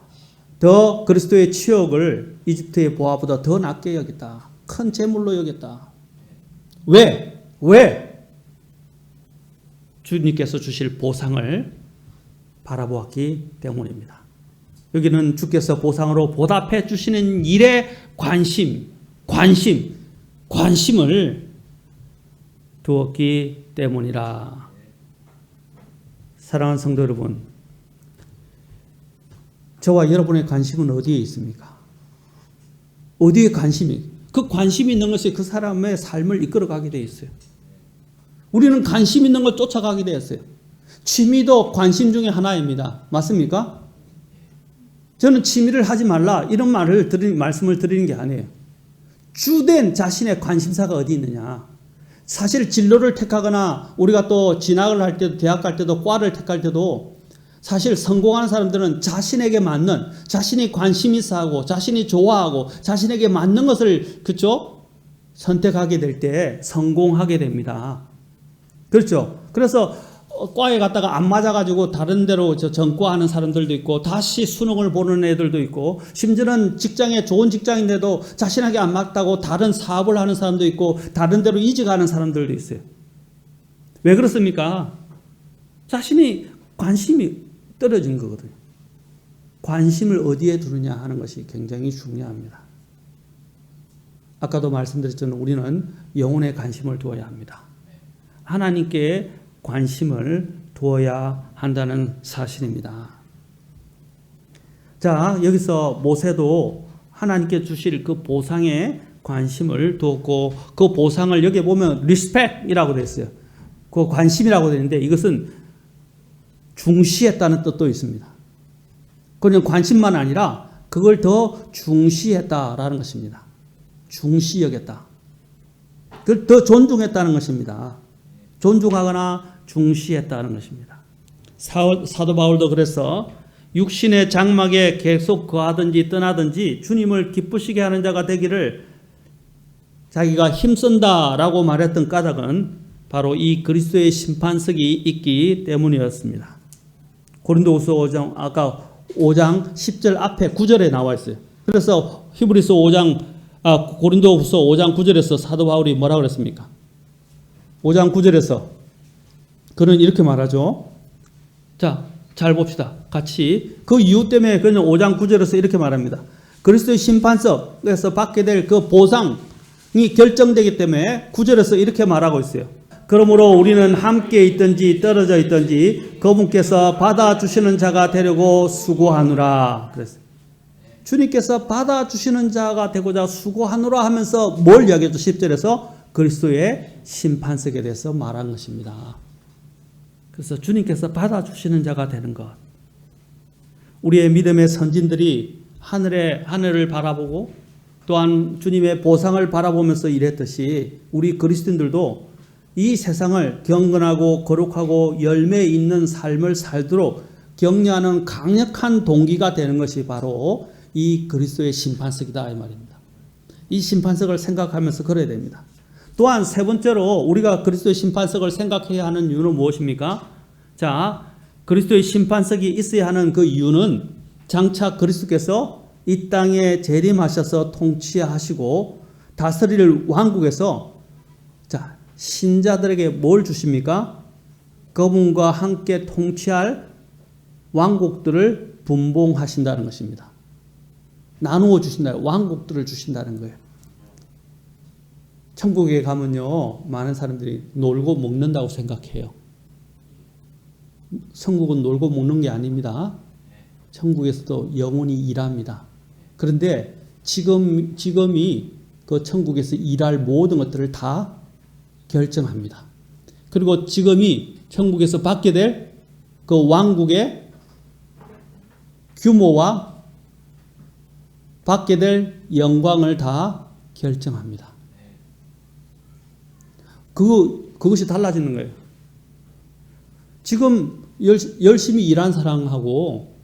더 그리스도의 치욕을 이집트의 보화보다 더 낮게 여겼다. 큰 재물로 여겼다. 왜? 주님께서 주실 보상을 바라보았기 때문입니다. 여기는 주께서 보상으로 보답해 주시는 일에 관심을 두었기 때문이라. 사랑하는 성도 여러분, 저와 여러분의 관심은 어디에 있습니까? 어디에 그 관심이 있는 것이 그 사람의 삶을 이끌어가게 되어 있어요. 우리는 관심 있는 걸 쫓아가게 되었어요. 취미도 관심 중에 하나입니다. 맞습니까? 저는 취미를 하지 말라 이런 말씀을 드리는 게 아니에요. 주된 자신의 관심사가 어디 있느냐. 사실 진로를 택하거나 우리가 또 진학을 할 때도 대학 갈 때도 과를 택할 때도 사실 성공하는 사람들은 자신에게 맞는, 자신이 관심 있어 하고 자신이 좋아하고 자신에게 맞는 것을 그렇죠? 선택하게 될 때 성공하게 됩니다. 그렇죠? 그래서 과에 갔다가 안 맞아가지고 다른 데로 전과하는 사람들도 있고 다시 수능을 보는 애들도 있고 심지어는 직장에 좋은 직장인데도 자신에게 안 맞다고 다른 사업을 하는 사람도 있고 다른 데로 이직하는 사람들도 있어요. 왜 그렇습니까? 자신이 관심이 떨어진 거거든요. 관심을 어디에 두느냐 하는 것이 굉장히 중요합니다. 아까도 말씀드렸지만 우리는 영혼에 관심을 두어야 합니다. 하나님께 관심을 두어야 한다는 사실입니다. 자, 여기서 모세도 하나님께 주실 그 보상에 관심을 두었고 그 보상을 여기 보면 respect이라고 되어 있어요. 그 관심이라고 되어 있는데 이것은 중시했다는 뜻도 있습니다. 그냥 관심만 아니라 그걸 더 중시했다라는 것입니다. 중시 여겼다. 그걸 더 존중했다는 것입니다. 존중하거나 중시했다는 것입니다. 사도 바울도 그래서 육신의 장막에 계속 거하든지 떠나든지 주님을 기쁘시게 하는 자가 되기를 자기가 힘쓴다라고 말했던 까닭은 바로 이 그리스도의 심판석이 있기 때문이었습니다. 고린도후서 5장 아까 5장 10절 앞에 9절에 나와 있어요. 그래서 히브리서 고린도후서 5장 9절에서 사도 바울이 뭐라고 그랬습니까? 5장 9절에서 그는 이렇게 말하죠. 자, 잘 봅시다. 같이 그 이유 때문에 그는 5장 9절에서 이렇게 말합니다. 그리스도의 심판석에서 받게 될 그 보상이 결정되기 때문에 9절에서 이렇게 말하고 있어요. 그러므로 우리는 함께 있든지 떨어져 있든지 그분께서 받아주시는 자가 되려고 수고하노라 그랬어요. 주님께서 받아주시는 자가 되고자 수고하노라 하면서 뭘 이야기했죠? 10절에서 그리스도의 심판석에 대해서 말한 것입니다. 그래서 주님께서 받아주시는 자가 되는 것. 우리의 믿음의 선진들이 하늘을 바라보고 또한 주님의 보상을 바라보면서 일했듯이 우리 그리스도인들도 이 세상을 경건하고 거룩하고 열매 있는 삶을 살도록 격려하는 강력한 동기가 되는 것이 바로 이 그리스도의 심판석이다 이 말입니다. 이 심판석을 생각하면서 걸어야 됩니다. 또한 세 번째로 우리가 그리스도의 심판석을 생각해야 하는 이유는 무엇입니까? 자, 그리스도의 심판석이 있어야 하는 그 이유는 장차 그리스도께서 이 땅에 재림하셔서 통치하시고 다스릴 왕국에서 자, 신자들에게 뭘 주십니까? 그분과 함께 통치할 왕국들을 분봉하신다는 것입니다. 나누어 주신다. 왕국들을 주신다는 거예요. 천국에 가면요, 많은 사람들이 놀고 먹는다고 생각해요. 천국은 놀고 먹는 게 아닙니다. 천국에서도 영원히 일합니다. 그런데 지금이 그 천국에서 일할 모든 것들을 다 결정합니다. 그리고 지금이 천국에서 받게 될 그 왕국의 규모와 받게 될 영광을 다 결정합니다. 그것이 달라지는 거예요. 지금 열심히 일한 사람하고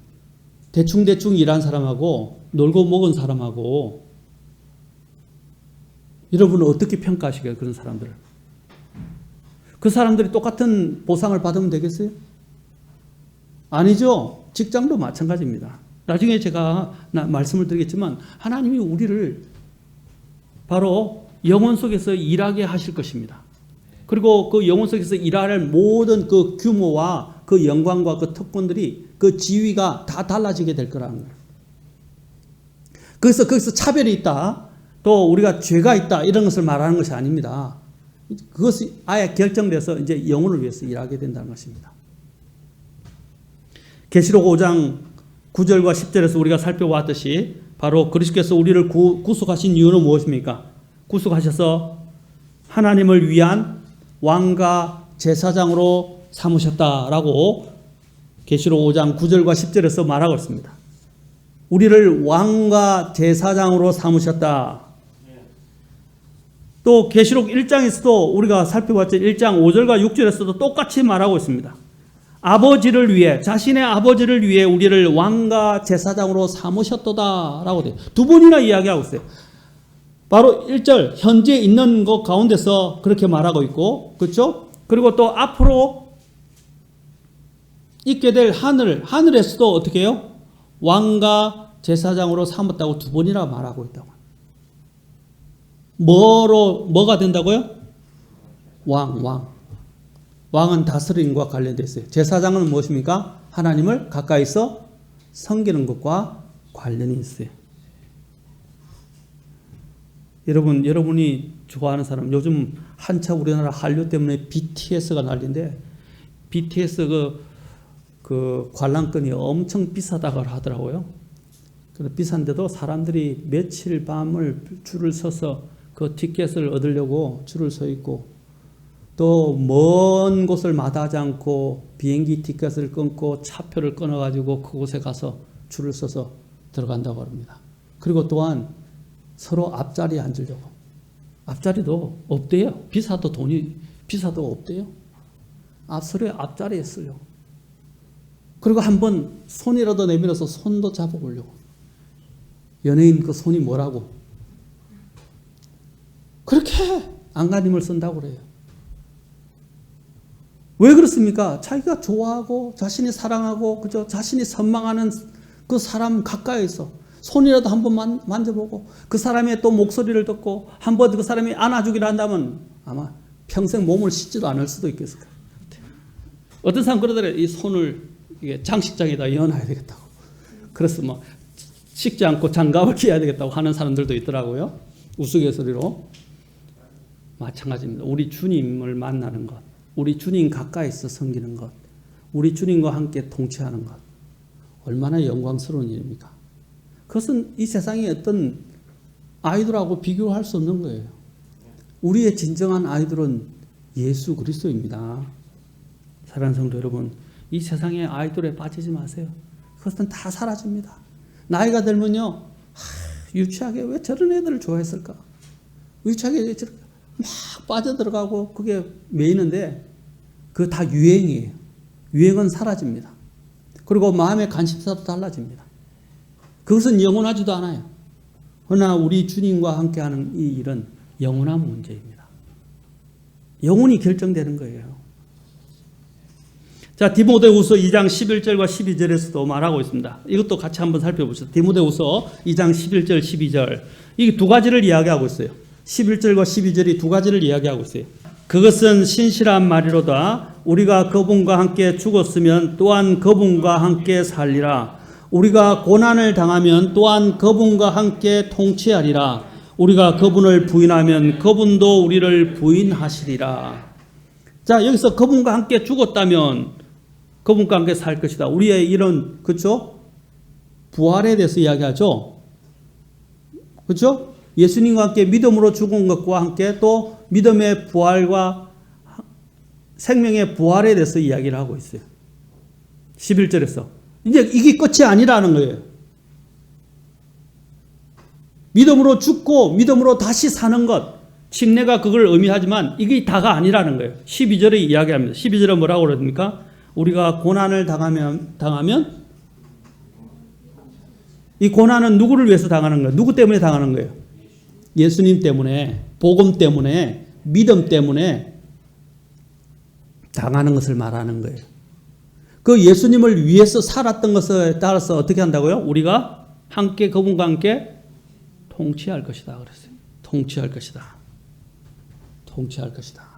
대충 일한 사람하고 놀고 먹은 사람하고 여러분은 어떻게 평가하시게요? 그런 사람들을. 그 사람들이 똑같은 보상을 받으면 되겠어요? 아니죠. 직장도 마찬가지입니다. 나중에 제가 말씀을 드리겠지만 하나님이 우리를 바로 영혼 속에서 일하게 하실 것입니다. 그리고 그 영혼 속에서 일할 모든 그 규모와 그 영광과 그 특권들이 그 지위가 다 달라지게 될 거라는 거예요. 그래서 거기서 차별이 있다. 또 우리가 죄가 있다. 이런 것을 말하는 것이 아닙니다. 그것이 아예 결정돼서 이제 영혼을 위해서 일하게 된다는 것입니다. 계시록 5장 9절과 10절에서 우리가 살펴보았듯이 바로 그리스도께서 우리를 구속하신 이유는 무엇입니까? 구속하셔서 하나님을 위한 왕과 제사장으로 삼으셨다라고 계시록 5장 9절과 10절에서 말하고 있습니다. 우리를 왕과 제사장으로 삼으셨다. 또 계시록 1장에서도 우리가 살펴봤죠. 1장 5절과 6절에서도 똑같이 말하고 있습니다. 아버지를 위해, 자신의 아버지를 위해 우리를 왕과 제사장으로 삼으셨도다라고 돼요. 두 번이나 이야기하고 있어요. 바로 1절 현재 있는 것 가운데서 그렇게 말하고 있고, 그렇죠? 그리고 또 앞으로 있게 될 하늘에서도 어떻게 해요? 왕과 제사장으로 삼았다고 두 번이나 말하고 있다고. 뭐가 된다고요? 왕은 다스림과 관련되어 있어요. 제사장은 무엇입니까? 하나님을 가까이서 섬기는 것과 관련이 있어요. 여러분이 좋아하는 사람, 요즘 한참 우리나라 한류 때문에 BTS가 난리인데, BTS 그 관람권이 엄청 비싸다고 하더라고요. 그래서 비싼데도 사람들이 며칠 밤을 줄을 서서 그 티켓을 얻으려고 줄을 서 있고, 또 먼 곳을 마다하지 않고 비행기 티켓을 끊고 차표를 끊어가지고 그곳에 가서 줄을 서서 들어간다고 합니다. 그리고 또한 서로 앞자리에 앉으려고. 앞자리도 없대요. 비싸도 없대요. 서로의 앞자리에 쓰려고. 그리고 한번 손이라도 내밀어서 손도 잡아보려고. 연예인 그 손이 뭐라고? 그렇게 안간힘을 쓴다고 그래요. 왜 그렇습니까? 자기가 좋아하고 자신이 사랑하고 그저 자신이 선망하는 그 사람 가까이서 손이라도 한번 만져보고 그 사람의 또 목소리를 듣고 한번 그 사람이 안아주기를 한다면 아마 평생 몸을 씻지도 않을 수도 있겠을 거예요. 어떤 사람 그러더래요. 이 손을 이게 장식장에다 여놔야 되겠다고. 그래서 뭐 식지 않고 장갑을 끼워야 되겠다고 하는 사람들도 있더라고요. 우스갯소리로. 마찬가지입니다. 우리 주님을 만나는 것, 우리 주님 가까이서 섬기는 것, 우리 주님과 함께 통치하는 것, 얼마나 영광스러운 일입니까? 그것은 이 세상의 어떤 아이돌하고 비교할 수 없는 거예요. 우리의 진정한 아이돌은 예수 그리스도입니다. 사랑하는 성도 여러분, 이 세상의 아이돌에 빠지지 마세요. 그것은 다 사라집니다. 나이가 들면요, 유치하게 왜 저런 애들을 좋아했을까? 유치하게 저렇게 막 빠져들어가고 그게 메이는데 그거 다 유행이에요. 유행은 사라집니다. 그리고 마음의 관심사도 달라집니다. 그것은 영원하지도 않아요. 그러나 우리 주님과 함께하는 이 일은 영원한 문제입니다. 영원히 결정되는 거예요. 자, 디모데후서 2장 11절과 12절에서도 말하고 있습니다. 이것도 같이 한번 살펴보시죠. 디모데후서 2장 11절, 12절. 이게 두 가지를 이야기하고 있어요. 11절과 12절이 두 가지를 이야기하고 있어요. 그것은 신실한 말이로다. 우리가 그분과 함께 죽었으면 또한 그분과 함께 살리라. 우리가 고난을 당하면 또한 그분과 함께 통치하리라. 우리가 그분을 부인하면 그분도 우리를 부인하시리라. 자, 여기서 그분과 함께 죽었다면 그분과 함께 살 것이다. 우리의 이런, 그렇죠? 부활에 대해서 이야기하죠. 그렇죠? 예수님과 함께 믿음으로 죽은 것과 함께 또 믿음의 부활과 생명의 부활에 대해서 이야기를 하고 있어요. 11절에서. 이제 이게 끝이 아니라는 거예요. 믿음으로 죽고 믿음으로 다시 사는 것. 침례가 그걸 의미하지만 이게 다가 아니라는 거예요. 12절에 이야기합니다. 12절에 뭐라고 그럽니까? 우리가 고난을 당하면 이 고난은 누구를 위해서 당하는 거예요? 누구 때문에 당하는 거예요? 예수님 때문에, 복음 때문에, 믿음 때문에 당하는 것을 말하는 거예요. 그 예수님을 위해서 살았던 것에 따라서 어떻게 한다고요? 우리가 함께 그분과 함께 통치할 것이다 그랬어요. 통치할 것이다. 통치할 것이다.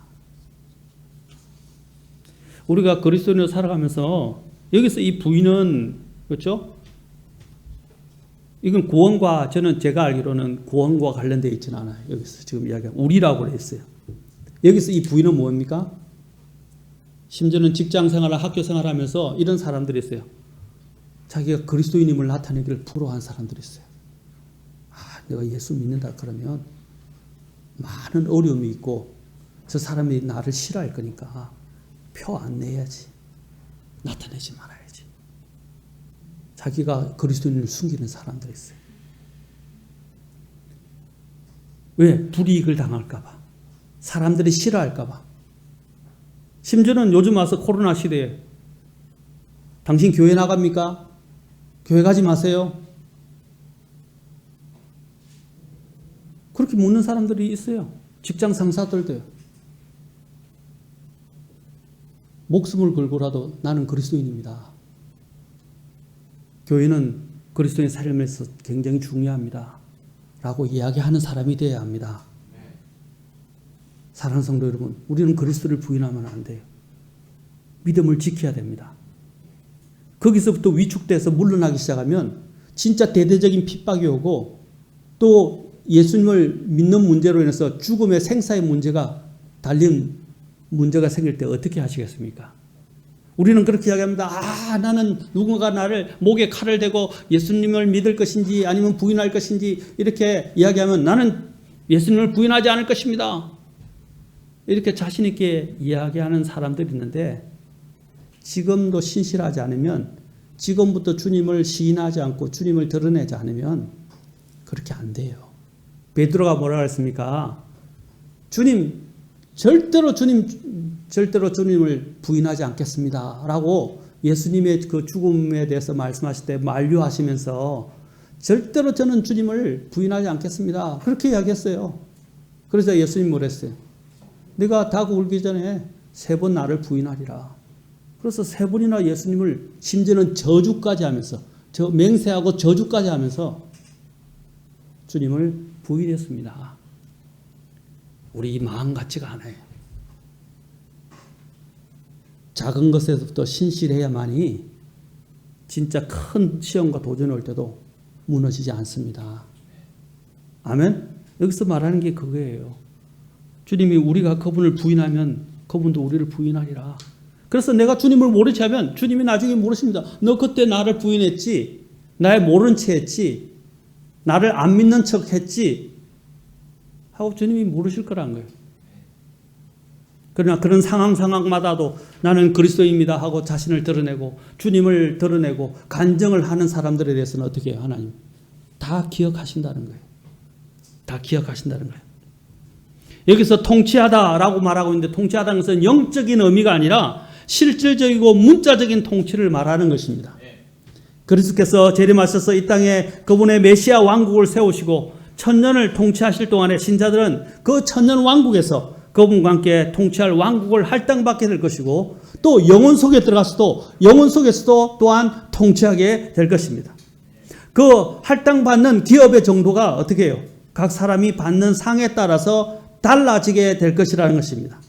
우리가 그리스도인으로 살아가면서 여기서 이 부인은 그렇죠? 이건 구원과 저는 제가 알기로는 구원과 관련되어 있지는 않아요. 여기서 지금 이야기하는 우리라고 했어요. 여기서 이 부인은 뭡니까? 심지어는 직장 생활을 학교 생활하면서 이런 사람들이 있어요. 자기가 그리스도인임을 나타내기를 부러워한 사람들이 있어요. 아, 내가 예수 믿는다 그러면 많은 어려움이 있고 저 사람이 나를 싫어할 거니까 표 안 내야지. 나타내지 말아야지. 자기가 그리스도인을 숨기는 사람들이 있어요. 왜? 불이익을 당할까 봐. 사람들이 싫어할까 봐. 심지어는 요즘 와서 코로나 시대에 당신 교회 나갑니까? 교회 가지 마세요. 그렇게 묻는 사람들이 있어요. 직장 상사들도요. 목숨을 걸고라도 나는 그리스도인입니다. 교회는 그리스도인 삶에서 굉장히 중요합니다. 라고 이야기하는 사람이 되어야 합니다. 사랑하는 성도 여러분, 우리는 그리스도를 부인하면 안 돼요. 믿음을 지켜야 됩니다. 거기서부터 위축돼서 물러나기 시작하면 진짜 대대적인 핍박이 오고 또 예수님을 믿는 문제로 인해서 죽음의 생사의 문제가 달린 문제가 생길 때 어떻게 하시겠습니까? 우리는 그렇게 이야기합니다. 아, 나는 누군가 나를 목에 칼을 대고 예수님을 믿을 것인지 아니면 부인할 것인지 이렇게 이야기하면 나는 예수님을 부인하지 않을 것입니다. 이렇게 자신 있게 이야기하는 사람들이 있는데 지금도 신실하지 않으면 지금부터 주님을 시인하지 않고 주님을 드러내지 않으면 그렇게 안 돼요. 베드로가 뭐라고 했습니까? 절대로 주님을 부인하지 않겠습니다. 라고 예수님의 그 죽음에 대해서 말씀하실 때 만류하시면서 절대로 저는 주님을 부인하지 않겠습니다. 그렇게 이야기했어요. 그래서 예수님 뭐라 했어요? 네가 닭 울기 전에 3번 나를 부인하리라. 그래서 3번이나 예수님을 심지어는 저주까지 하면서 맹세하고 저주까지 하면서 주님을 부인했습니다. 우리 마음 같지가 않아요. 작은 것에서부터 신실해야만이 진짜 큰 시험과 도전이 올 때도 무너지지 않습니다. 아멘? 여기서 말하는 게 그거예요. 주님이 우리가 그분을 부인하면 그분도 우리를 부인하리라. 그래서 내가 주님을 모르지 하면 주님이 나중에 물으십니다. 너 그때 나를 부인했지? 나의 모른 채 했지? 나를 안 믿는 척 했지? 하고 주님이 물으실 거란 거예요. 그러나 그런 상황마다도 나는 그리스도입니다 하고 자신을 드러내고 주님을 드러내고 간증을 하는 사람들에 대해서는 어떻게 해요? 하나님 다 기억하신다는 거예요. 다 기억하신다는 거예요. 여기서 통치하다라고 말하고 있는데 통치하다는 것은 영적인 의미가 아니라 실질적이고 문자적인 통치를 말하는 것입니다. 그리스도께서 재림하셔서 이 땅에 그분의 메시아 왕국을 세우시고 천년을 통치하실 동안에 신자들은 그 천년 왕국에서 그분과 함께 통치할 왕국을 할당받게 될 것이고 또 영혼 속에 들어가서도 영혼 속에서도 또한 통치하게 될 것입니다. 그 할당받는 기업의 정도가 어떻게 해요? 각 사람이 받는 상에 따라서 달라지게 될 것이라는 것입니다.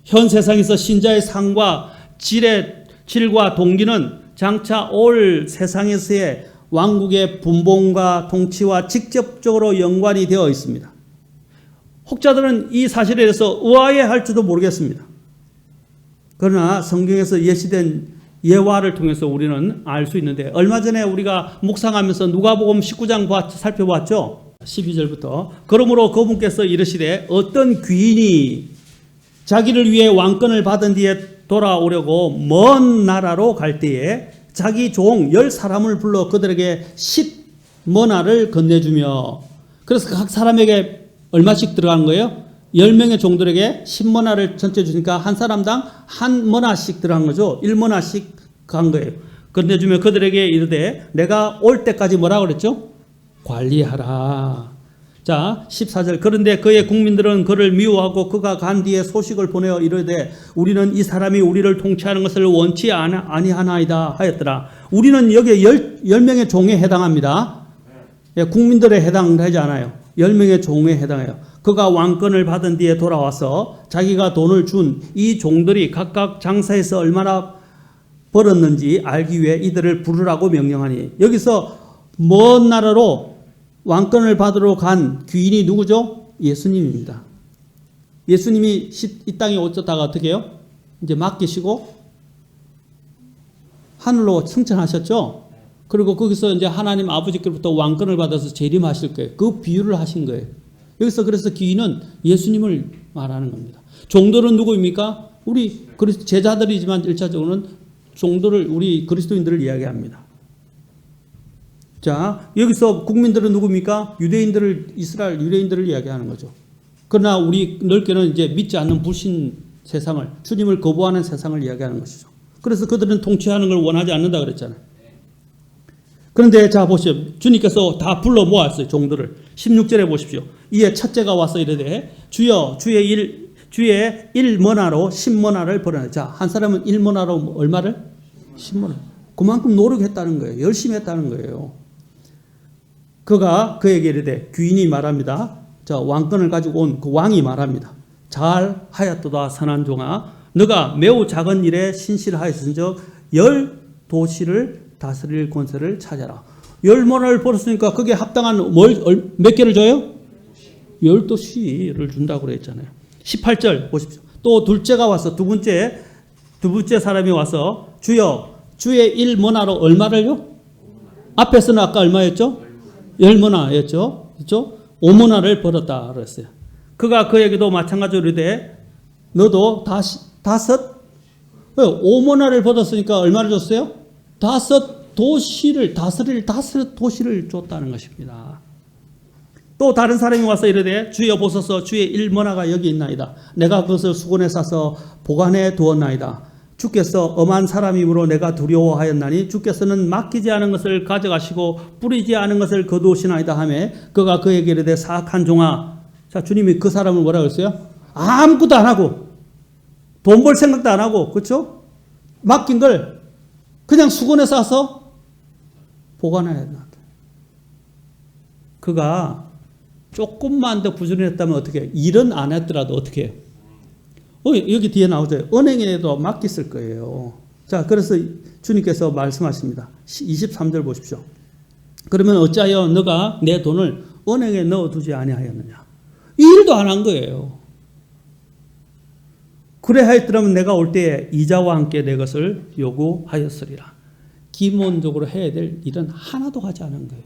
현 세상에서 신자의 상과 질과 동기는 장차 올 세상에서의 왕국의 분봉과 통치와 직접적으로 연관이 되어 있습니다. 혹자들은 이 사실에 대해서 의아해할지도 모르겠습니다. 그러나 성경에서 예시된 예화를 통해서 우리는 알 수 있는데, 얼마 전에 우리가 묵상하면서 누가복음 19장 살펴봤죠? 12절부터. 그러므로 그분께서 이르시되 어떤 귀인이 자기를 위해 왕권을 받은 뒤에 돌아오려고 먼 나라로 갈 때에 자기 종 10사람을 불러 그들에게 10머나를 건네주며, 그래서 각 사람에게 얼마씩 들어간 거예요? 10명의 종들에게 10머나를 전체 주니까 한 사람당 한 머나씩 들어간 거죠. 1머나씩 간 거예요. 건네주며 그들에게 이르되 내가 올 때까지 뭐라고 그랬죠? 관리하라. 자, 14절. 그런데 그의 국민들은 그를 미워하고 그가 간 뒤에 소식을 보내어 이르되 우리는 이 사람이 우리를 통치하는 것을 원치 아니하나이다 하였더라. 우리는 여기에 10명의 종에 해당합니다. 예, 국민들에 해당하지 않아요. 10명의 종에 해당해요. 그가 왕권을 받은 뒤에 돌아와서 자기가 돈을 준 이 종들이 각각 장사해서 얼마나 벌었는지 알기 위해 이들을 부르라고 명령하니, 여기서 먼 나라로 왕권을 받으러 간 귀인이 누구죠? 예수님입니다. 예수님이 이 땅에 오셨다가 어떻게 해요? 이제 맡기시고 하늘로 승천하셨죠? 그리고 거기서 이제 하나님 아버지께로부터 왕권을 받아서 재림하실 거예요. 그 비유를 하신 거예요. 여기서 그래서 귀인은 예수님을 말하는 겁니다. 종들은 누구입니까? 우리 제자들이지만 1차적으로는 종들을, 우리 그리스도인들을 이야기합니다. 자, 여기서 국민들은 누굽니까? 이스라엘 유대인들을 이야기하는 거죠. 그러나 우리 넓게는 이제 믿지 않는 불신 세상을, 주님을 거부하는 세상을 이야기하는 것이죠. 그래서 그들은 통치하는 걸 원하지 않는다 그랬잖아요. 그런데 자 보십시오. 주님께서 다 불러 모았어요. 종들을. 16절에 보십시오. 이에 첫째가 와서 이르되 주여 주의 1머나로 10머나를 벌어내. 자, 한 사람은 1머나로 얼마를? 10머나. 그만큼 노력했다는 거예요. 열심히 했다는 거예요. 그가 그에게 이르되, 귀인이 말합니다. 자, 왕권을 가지고 온 그 왕이 말합니다. 잘 하였도다 선한 종아, 너가 매우 작은 일에 신실하였은즉 10도시를 다스릴 권세를 찾아라. 10머나를 벌었으니까 그게 합당한 몇 개를 줘요? 10도시를 준다고 그랬잖아요. 18절 보십시오. 또 둘째가 와서 두 번째 사람이 와서 주여 주의 1머나로 얼마를요? 앞에서는 아까 얼마였죠? 10머나였죠. 그렇죠? 5머나를 벌었다 그랬어요. 그가 그에게도 마찬가지로 이르되 너도 5머나를 벌었으니까 얼마를 줬어요? 5도시를 다스릴 5도시를 줬다는 것입니다. 또 다른 사람이 와서 이르되 주여 보소서 주의 1머나가 여기 있나이다. 내가 그것을 수건에 싸서 보관해 두었나이다. 주께서 엄한 사람이므로 내가 두려워하였나니 주께서는 맡기지 않은 것을 가져가시고 뿌리지 않은 것을 거두시나이다 하매 그가 그에게 이르되 사악한 종아. 자, 주님이 그 사람을 뭐라고 했어요? 아무것도 안 하고 돈 벌 생각도 안 하고, 그렇죠? 맡긴 걸 그냥 수건에 싸서 보관해야 된다. 그가 조금만 더 부지런했다면 어떻게 해요? 일은 안 했더라도 어떻게 해요? 여기 뒤에 나오죠. 은행에도 맡겼을 거예요. 자, 그래서 주님께서 말씀하십니다. 23절 보십시오. 그러면 어찌하여 너가 내 돈을 은행에 넣어두지 아니하였느냐? 이 일도 안 한 거예요. 그래 하였더라면 내가 올 때에 이자와 함께 내 것을 요구하였으리라. 기본적으로 해야 될 일은 하나도 하지 않은 거예요.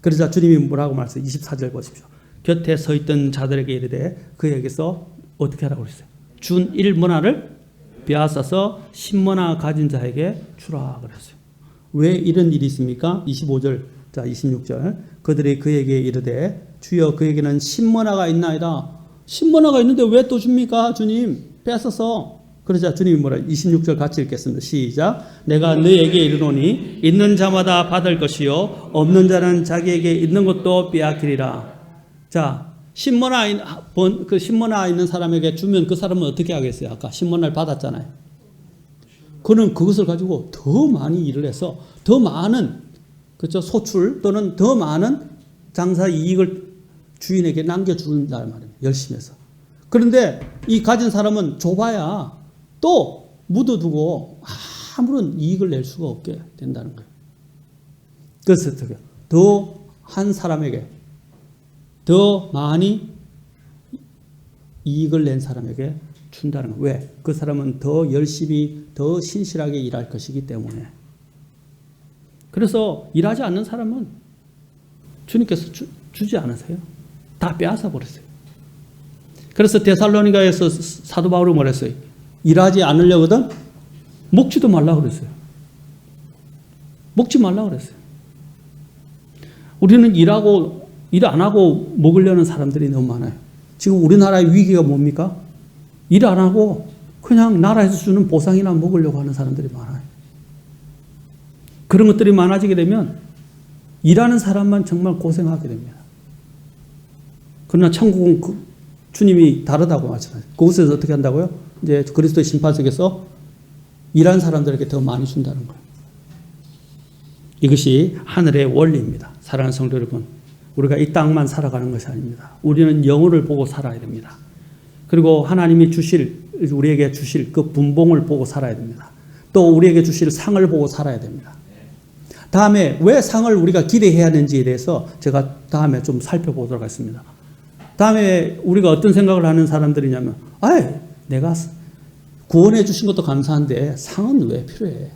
그러자 주님이 뭐라고 말씀해요? 24절 보십시오. 곁에 서 있던 자들에게 이르되 그에게서 어떻게 하라고 그랬어요? 준 1머나를 빼앗아서 10머나 가진 자에게 주라 그랬어요. 왜 이런 일이 있습니까? 25절, 자 26절. 그들이 그에게 이르되 주여 그에게는 10머나가 있나이다. 10머나가 있는데 왜 또 줍니까? 주님 빼앗아서. 그러자 주님이 뭐라? 26절 같이 읽겠습니다. 시작. 내가 너에게 이르노니 있는 자마다 받을 것이요 없는 자는 자기에게 있는 것도 빼앗기리라. 자, 10머나 있는 사람에게 주면 그 사람은 어떻게 하겠어요? 아까 10머나를 받았잖아요. 그는 그것을 가지고 더 많이 일을 해서 더 많은, 그렇죠? 소출 또는 더 많은 장사 이익을 주인에게 남겨준다는 말이에요. 열심히 해서. 그런데 이 가진 사람은 줘봐야 또 묻어두고 아무런 이익을 낼 수가 없게 된다는 거예요. 그래서 더 한 사람에게 더 많이 이익을 낸 사람에게 준다는 거예요. 왜? 그 사람은 더 열심히 더 신실하게 일할 것이기 때문에. 그래서 일하지 않는 사람은 주님께서 주지 않으세요. 다 빼앗아 버렸어요. 그래서 데살로니가에서 사도 바울이 뭐랬어요? 일하지 않으려거든 먹지도 말라고 그랬어요. 먹지 말라고 그랬어요. 우리는 일 안 하고 먹으려는 사람들이 너무 많아요. 지금 우리나라의 위기가 뭡니까? 일 안 하고 그냥 나라에서 주는 보상이나 먹으려고 하는 사람들이 많아요. 그런 것들이 많아지게 되면 일하는 사람만 정말 고생하게 됩니다. 그러나 천국은 주님이 다르다고 하잖아요. 그곳에서 어떻게 한다고요? 이제 그리스도의 심판석에서 일하는 사람들에게 더 많이 준다는 거예요. 이것이 하늘의 원리입니다. 사랑하는 성도 여러분, 우리가 이 땅만 살아가는 것이 아닙니다. 우리는 영혼을 보고 살아야 됩니다. 그리고 하나님이 우리에게 주실 그 분봉을 보고 살아야 됩니다. 또 우리에게 주실 상을 보고 살아야 됩니다. 다음에 왜 상을 우리가 기대해야 하는지에 대해서 제가 다음에 좀 살펴보도록 하겠습니다. 다음에 우리가 어떤 생각을 하는 사람들이냐면, 내가 구원해 주신 것도 감사한데 상은 왜 필요해?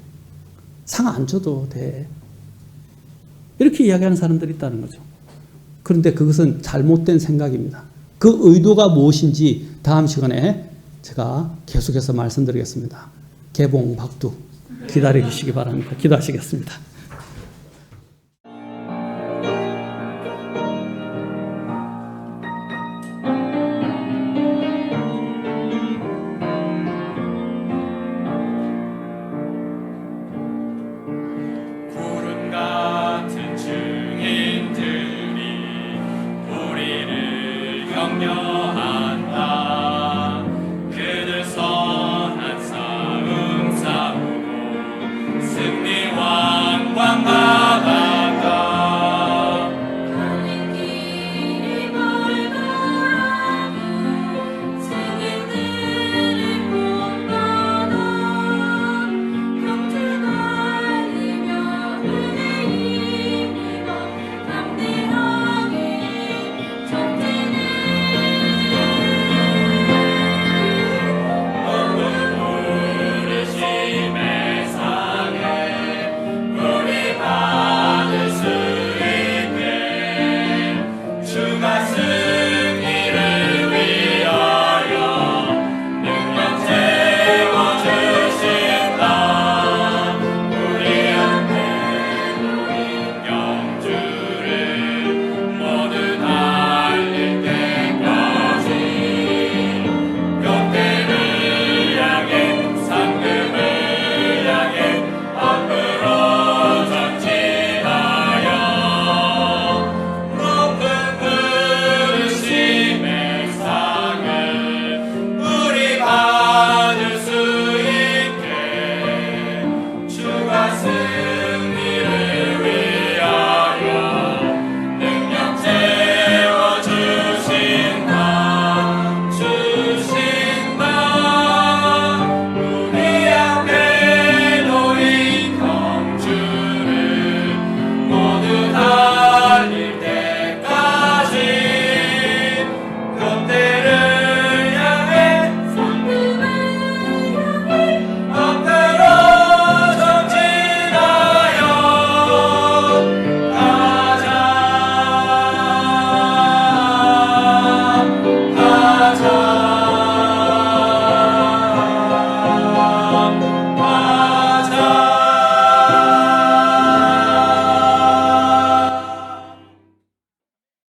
상 안 줘도 돼. 이렇게 이야기하는 사람들이 있다는 거죠. 그런데 그것은 잘못된 생각입니다. 그 의도가 무엇인지 다음 시간에 제가 계속해서 말씀드리겠습니다. 개봉 박두 기다리시기 바랍니다. 기도하시겠습니다.